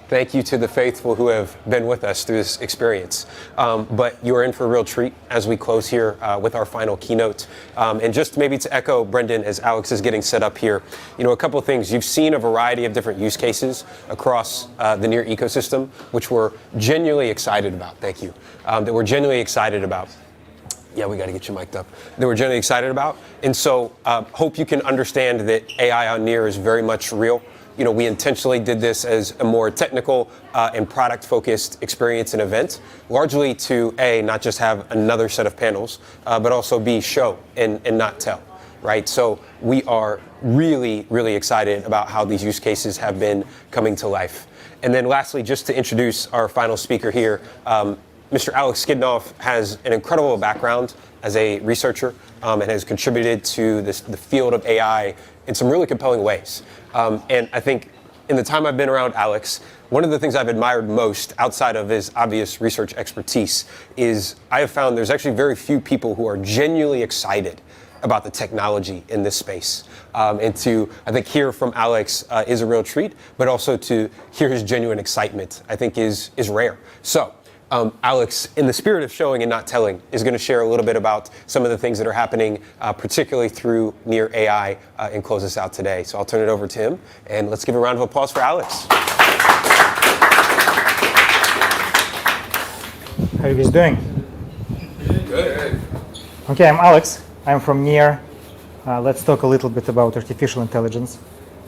Thank you to the faithful who have been with us through this experience. But you're in for a real treat as we close here with our final keynote. And just maybe to echo Brendan as Alex is getting set up here, a couple of things. You've seen a variety of different use cases across the Near ecosystem, which we're genuinely excited about. Thank you. That we're genuinely excited about. Yeah, we got to get you mic'd up. That we're genuinely excited about. And so hope you can understand that AI on Near is very much real. We intentionally did this as a more technical and product-focused experience and event, largely to A, not just have another set of panels, but also B, show and not tell, right? So we are really, really excited about how these use cases have been coming to life. And then lastly, just to introduce our final speaker here, Mr. Alex Skidnoff has an incredible background as a researcher and has contributed to the field of AI in some really compelling ways. And I think in the time I've been around Alex, one of the things I've admired most outside of his obvious research expertise is I have found there's actually very few people who are genuinely excited about the technology in this space. And to, I think, hear from Alex is a real treat, but also to hear his genuine excitement, I think is rare. So, Alex, in the spirit of showing and not telling, is going to share a little bit about some of the things that are happening, particularly through Near AI, and close us out today. So I'll turn it over to him, and let's give a round of applause for Alex. How are you guys doing? Good. Okay, I'm Alex. I'm from Near. Let's talk a little bit about artificial intelligence.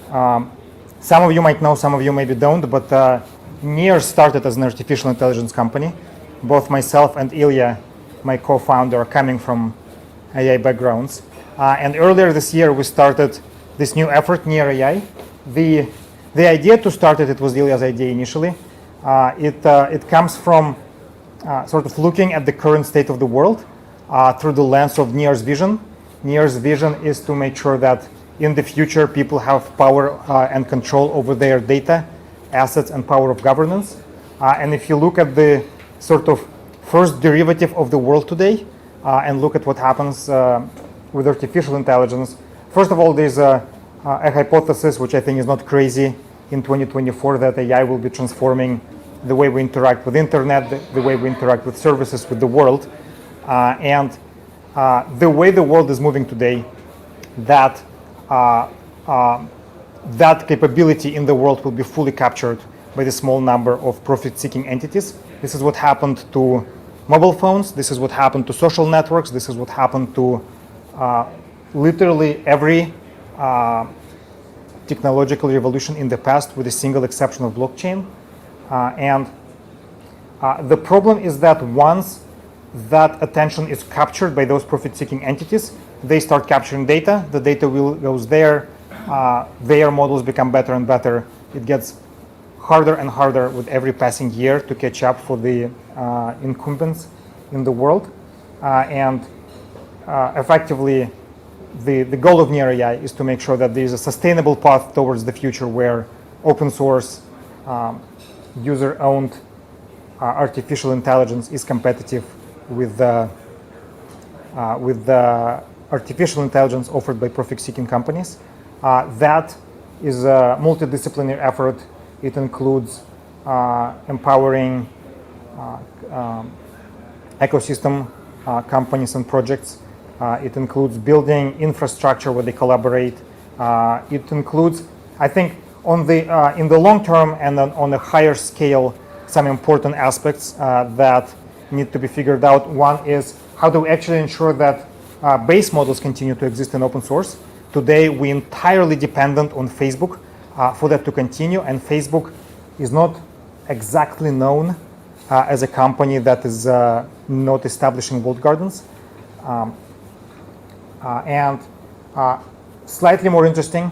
Some of you might know, some of you maybe don't, but Near started as an artificial intelligence company. Both myself and Ilya, my co-founder, are coming from AI backgrounds. And earlier this year, we started this new effort, Near AI. The idea to start it was Ilya's idea initially. It comes from sort of looking at the current state of the world through the lens of Near's vision. Near's vision is to make sure that in the future, people have power and control over their data, assets, and power of governance. And if you look at the sort of first derivative of the world today and look at what happens with artificial intelligence, first of all, there's a hypothesis, which I think is not crazy in 2024, that AI will be transforming the way we interact with internet, the way we interact with services, with the world. And the way the world is moving today, that capability in the world will be fully captured by the small number of profit-seeking entities. This is what happened to mobile phones. This is what happened to social networks. This is what happened to literally every technological revolution in the past, with a single exception of blockchain. And the problem is that once that attention is captured by those profit-seeking entities, they start capturing data. The data goes there. Their models become better and better. It gets harder and harder with every passing year to catch up for the incumbents in the world. And effectively, the goal of Near AI is to make sure that there is a sustainable path towards the future where open source, user-owned artificial intelligence is competitive with the artificial intelligence offered by profit-seeking companies. That is a multidisciplinary effort. It includes empowering ecosystem companies and projects. It includes building infrastructure where they collaborate. It includes, I think, in the long term and on a higher scale, some important aspects that need to be figured out. One is how do we actually ensure that base models continue to exist in open source. Today, we're entirely dependent on Facebook for that to continue, and Facebook is not exactly known as a company that is not establishing walled gardens. And slightly more interesting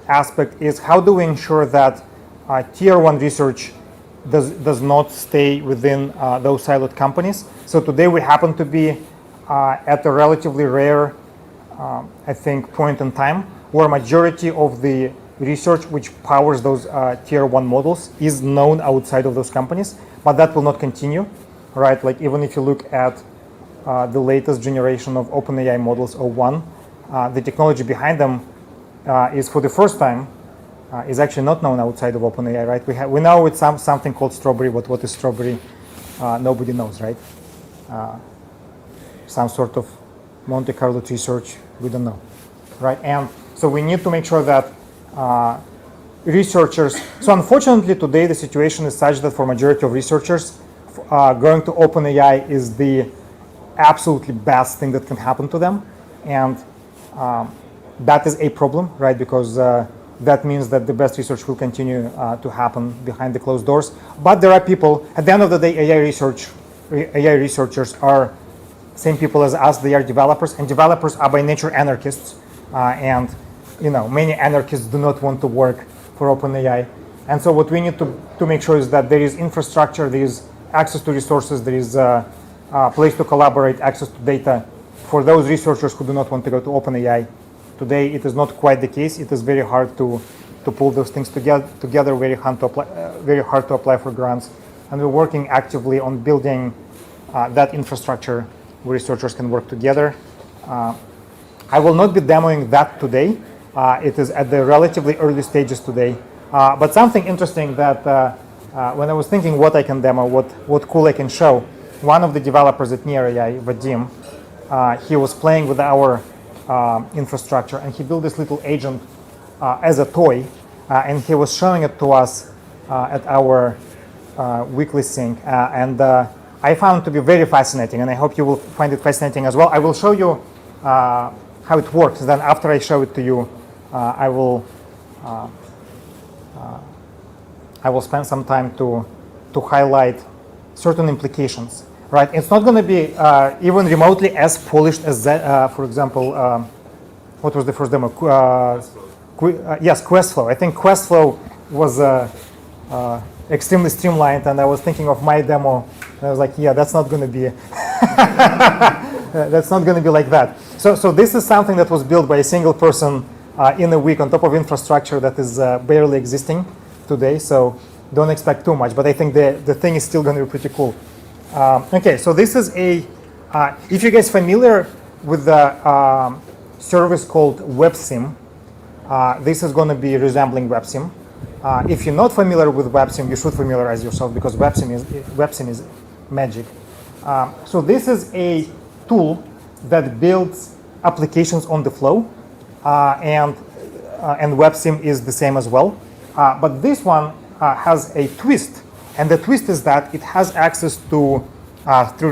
aspect is how do we ensure that tier one research does not stay within those siloed companies. So today we happen to be at a relatively rare, I think, point in time where majority of the research which powers those tier one models is known outside of those companies, but that will not continue, right? Like even if you look at the latest generation of OpenAI models, O1, the technology behind them is for the first time is actually not known outside of OpenAI, right? We know it's something called Strawberry, but what is Strawberry? Nobody knows, right? Some sort of Monte Carlo tree search, we don't know, right? And so we need to make sure that researchers, so unfortunately today the situation is such that for majority of researchers, going to OpenAI is the absolutely best thing that can happen to them. And that is a problem, right? Because that means that the best research will continue to happen behind the closed doors. But there are people, at the end of the day, AI researchers are same people as us. They are developers, and developers are by nature anarchists. And many anarchists do not want to work for OpenAI. And so what we need to make sure is that there is infrastructure, there is access to resources, there is a place to collaborate, access to data for those researchers who do not want to go to OpenAI. Today, it is not quite the case. It is very hard to pull those things together, very hard to apply for grants. And we're working actively on building that infrastructure where researchers can work together. I will not be demoing that today. It is at the relatively early stages today. But something interesting that when I was thinking what I can demo, what cool I can show, one of the developers at Nillion.xyz, Vadim, he was playing with our infrastructure, and he built this little agent as a toy, and he was showing it to us at our weekly sync. And I found it to be very fascinating, and I hope you will find it fascinating as well. I will show you how it works. Then after I show it to you, I will spend some time to highlight certain implications. Right, it's not going to be even remotely as polished as that. For example, what was the first demo? Yes, Questflow. I think Questflow was extremely streamlined, and I was thinking of my demo, and I was like, yeah, that's not going to be that's not going to be like that. So this is something that was built by a single person in a week on top of infrastructure that is barely existing today. So don't expect too much, but I think the thing is still going to be pretty cool. Okay, so this is if you guys familiar with the service called WebSim, this is going to be resembling WebSim. If you're not familiar with WebSim, you should familiarize yourself because WebSim is magic. So this is a tool that builds applications on the flow, and WebSim is the same as well. But this one has a twist. And the twist is that it has access to, through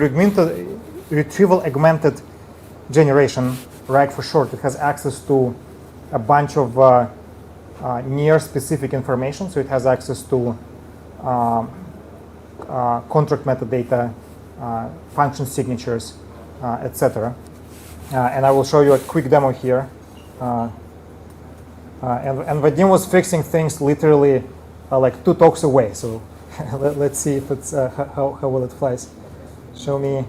retrieval augmented generation, RAG for short, it has access to a bunch of near specific information. So it has access to contract metadata, function signatures, etc. And I will show you a quick demo here. And Vadim was fixing things literally like 2 talks away. So let's see if it's how well it flies. Show me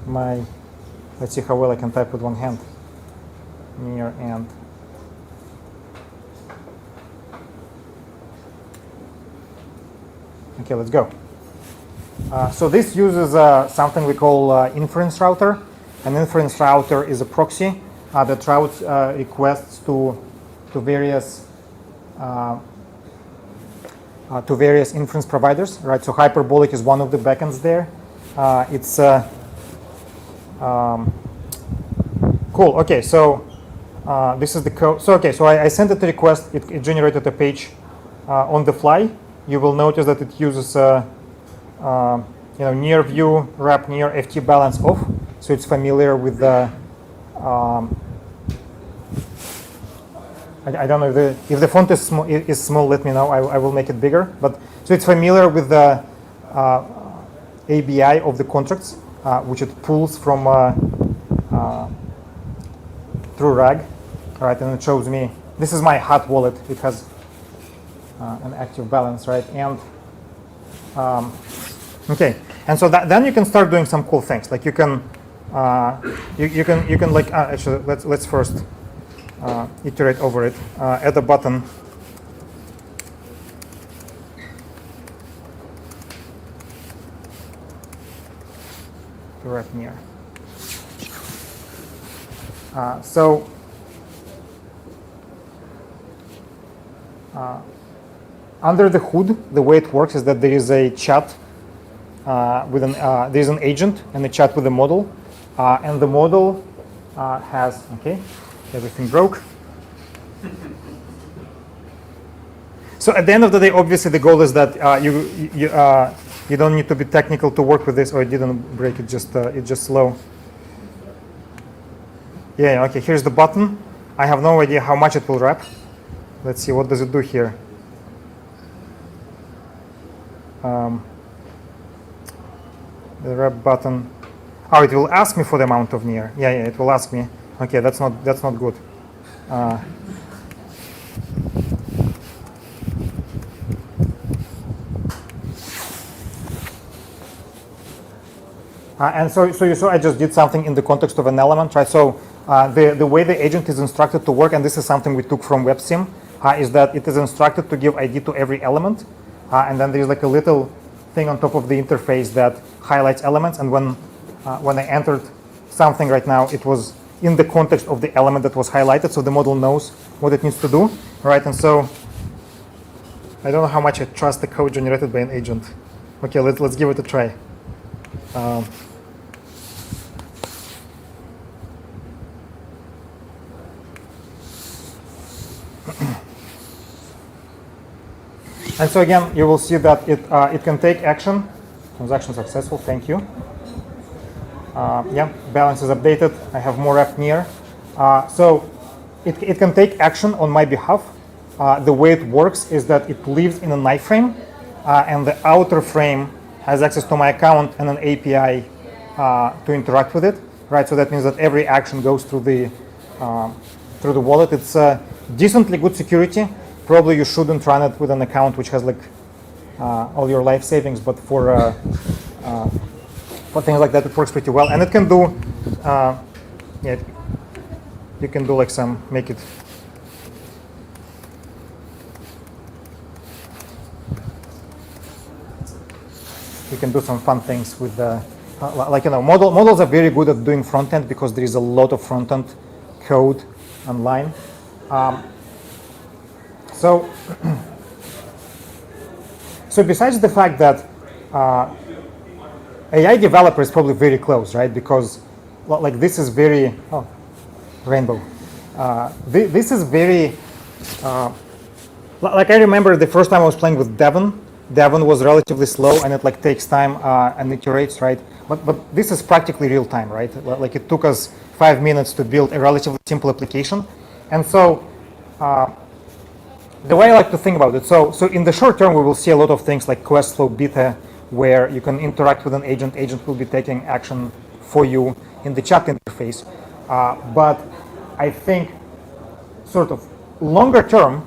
let's see how well I can type with one hand. Near and. Okay, let's go. So this uses something we call inference router. An inference router is a proxy that routes requests to various inference providers, right? So Hyperbolic is one of the backends there. It's cool. Okay, so this is the code. So so I sent it a request. It generated a page on the fly. You will notice that it uses near view wrap near FT balance off. So it's familiar with the. I don't know if the font is small. Let me know. I will make it bigger. But so it's familiar with the ABI of the contracts, which it pulls from through RAG, right? And it shows me this is my hot wallet. It has an active balance, right? And okay, and so then you can start doing some cool things. Like you can like actually let's first. Iterate over it. Add a button. To wrap near. Under the hood, the way it works is that there is a chat there is an agent and a chat with the model, and the model has everything broke. So at the end of the day, obviously the goal is that you don't need to be technical to work with this. Or it didn't break; it's just slow. Yeah. Okay. Here's the button. I have no idea how much it will wrap. Let's see, what does it do here? The wrap button. Oh, it will ask me for the amount of near. Yeah, it will ask me. Okay, that's not good. And so you saw I just did something in the context of an element, right? So the way the agent is instructed to work, and this is something we took from WebSim, is that it is instructed to give ID to every element, and then there's like a little thing on top of the interface that highlights elements. And when I entered something right now, it was in the context of the element that was highlighted, so the model knows what it needs to do, right? And so I don't know how much I trust the code generated by an agent. Okay, let's give it a try. And so again, you will see that it can take action. Transaction successful, thank you. Yeah, balance is updated. I have more rep near. So it can take action on my behalf. The way it works is that it lives in an iframe, and the outer frame has access to my account and an API to interact with it. Right, so that means that every action goes through the wallet. It's decently good security. Probably you shouldn't run it with an account which has like all your life savings, but for things like that, it works pretty well. And it can do, yeah, you can do like make it. You can do some fun things with the, models are very good at doing front end because there is a lot of front end code online. So besides the fact that AI developer is probably very close, right? Because like this is very, rainbow. This is very, like I remember the first time I was playing with Devon. Devon was relatively slow and it like takes time and iterates, right? But this is practically real time, right? Like it took us 5 minutes to build a relatively simple application. And so the way I like to think about it, so in the short term, we will see a lot of things like Questflow, Bitte, where you can interact with an agent. Agent will be taking action for you in the chat interface. But I think sort of longer term,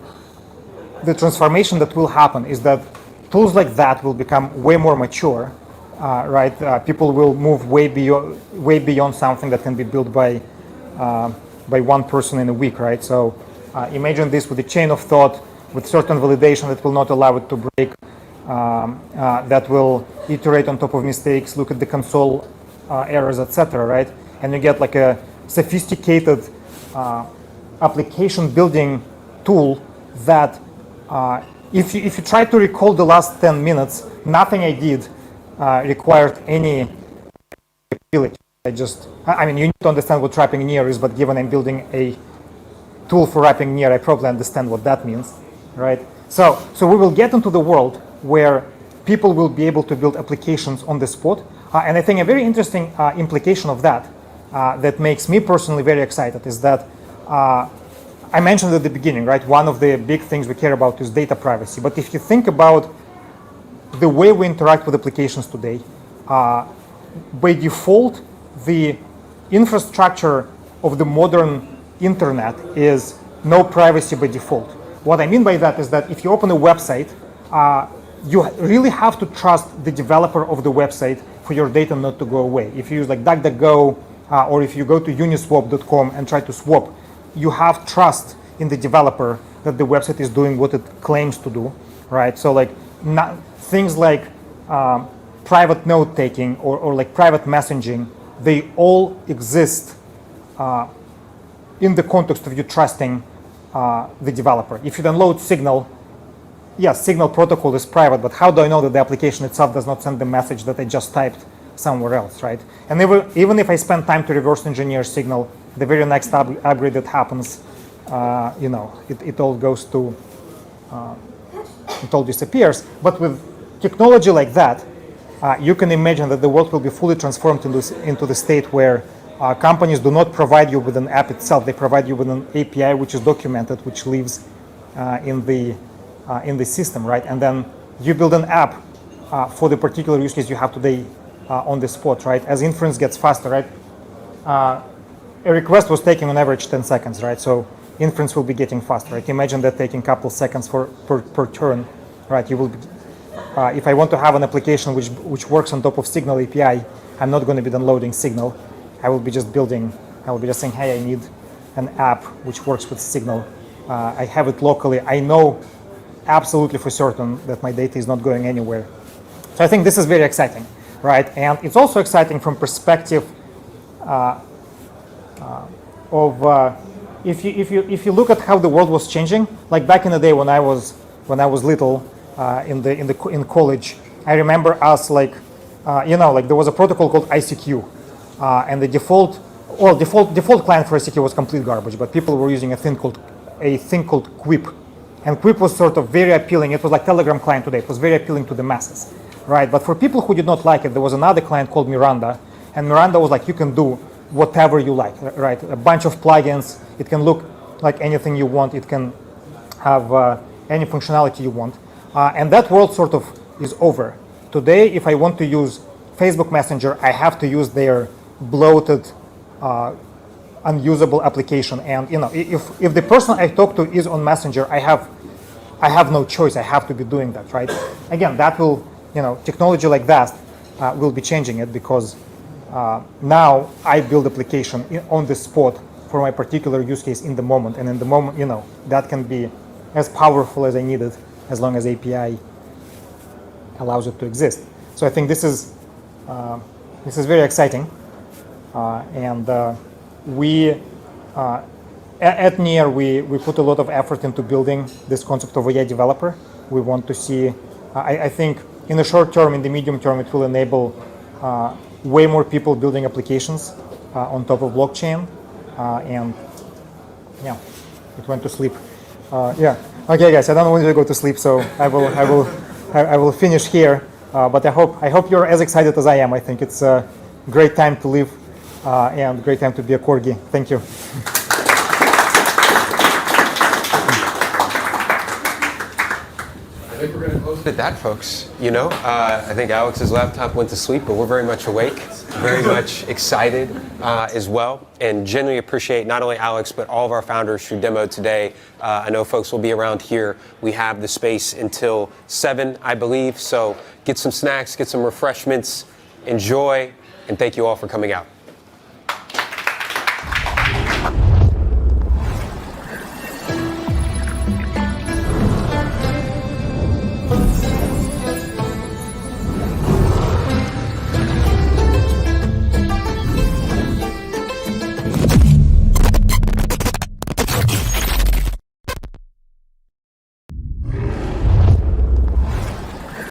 the transformation that will happen is that tools like that will become way more mature, right? People will move way beyond something that can be built by one person in a week, right? So imagine this with a chain of thought, with certain validation that will not allow it to break, that will iterate on top of mistakes, look at the console errors, etc., right? And you get like a sophisticated application building tool that if you try to recall the last 10 minutes, nothing I did required any ability. I mean, you need to understand what wrapping near is, but given I'm building a tool for wrapping near, I probably understand what that means, right? So we will get into the world where people will be able to build applications on the spot. And I think a very interesting implication of that that makes me personally very excited is that I mentioned at the beginning, right? One of the big things we care about is data privacy. But if you think about the way we interact with applications today, by default, the infrastructure of the modern internet is no privacy by default. What I mean by that is that if you open a website, you really have to trust the developer of the website for your data not to go away. If you use like DuckDuckGo, or if you go to uniswap.com and try to swap, you have trust in the developer that the website is doing what it claims to do, right? So like things like private note taking or like private messaging, they all exist in the context of you trusting the developer. If you download Signal yes, Signal protocol is private, but how do I know that the application itself does not send the message that I just typed somewhere else, right? And even if I spend time to reverse engineer Signal, the very next upgrade that happens, it all goes to, it all disappears. But with technology like that, you can imagine that the world will be fully transformed into the state where companies do not provide you with an app itself. They provide you with an API which is documented, which lives in the system, right? And then you build an app for the particular use case you have today on the spot, right? As inference gets faster, right? A request was taking on average 10 seconds, right? So inference will be getting faster, right? Imagine that taking a couple seconds per turn, right? You will be, if I want to have an application which works on top of Signal API, I'm not going to be downloading Signal. I will be just saying, hey, I need an app which works with Signal. I have it locally. I know absolutely for certain that my data is not going anywhere. So I think this is very exciting, right? And it's also exciting from perspective of if you look at how the world was changing, like back in the day when I was little in college, I remember us like there was a protocol called ICQ, and the default client for ICQ was complete garbage, but people were using a thing called Quip, and Quip was sort of very appealing. It was like Telegram client today. It was very appealing to the masses, right? But for people who did not like it, there was another client called Miranda, and Miranda was like, you can do whatever you like, right? A bunch of plugins. It can look like anything you want. It can have any functionality you want, and that world sort of is over. Today, if I want to use Facebook Messenger, I have to use their bloated, unusable application. And if the person I talk to is on Messenger, I have no choice. I have to be doing that, right? Again, that will, technology like that will be changing it, because now I build application on the spot for my particular use case in the moment, and in the moment, that can be as powerful as I need it, as long as API allows it to exist. So I think this is very exciting, and we at Near we put a lot of effort into building this concept of AI developer. We want to see, I think in the short term, in the medium term, it will enable way more people building applications on top of blockchain, and yeah, it went to sleep. Yeah, okay, guys, I don't want you to go to sleep, so I will finish here. But I hope you're as excited as I am. I think it's a great time to live and great time to be a corgi. Thank you. I think we're going to close it at that, folks. I think Alex's laptop went to sleep, but we're very much awake, very much excited as well, and genuinely appreciate not only Alex, but all of our founders who demoed today. I know folks will be around here. We have the space until 7, I believe, so get some snacks, get some refreshments, enjoy, and thank you all for coming out.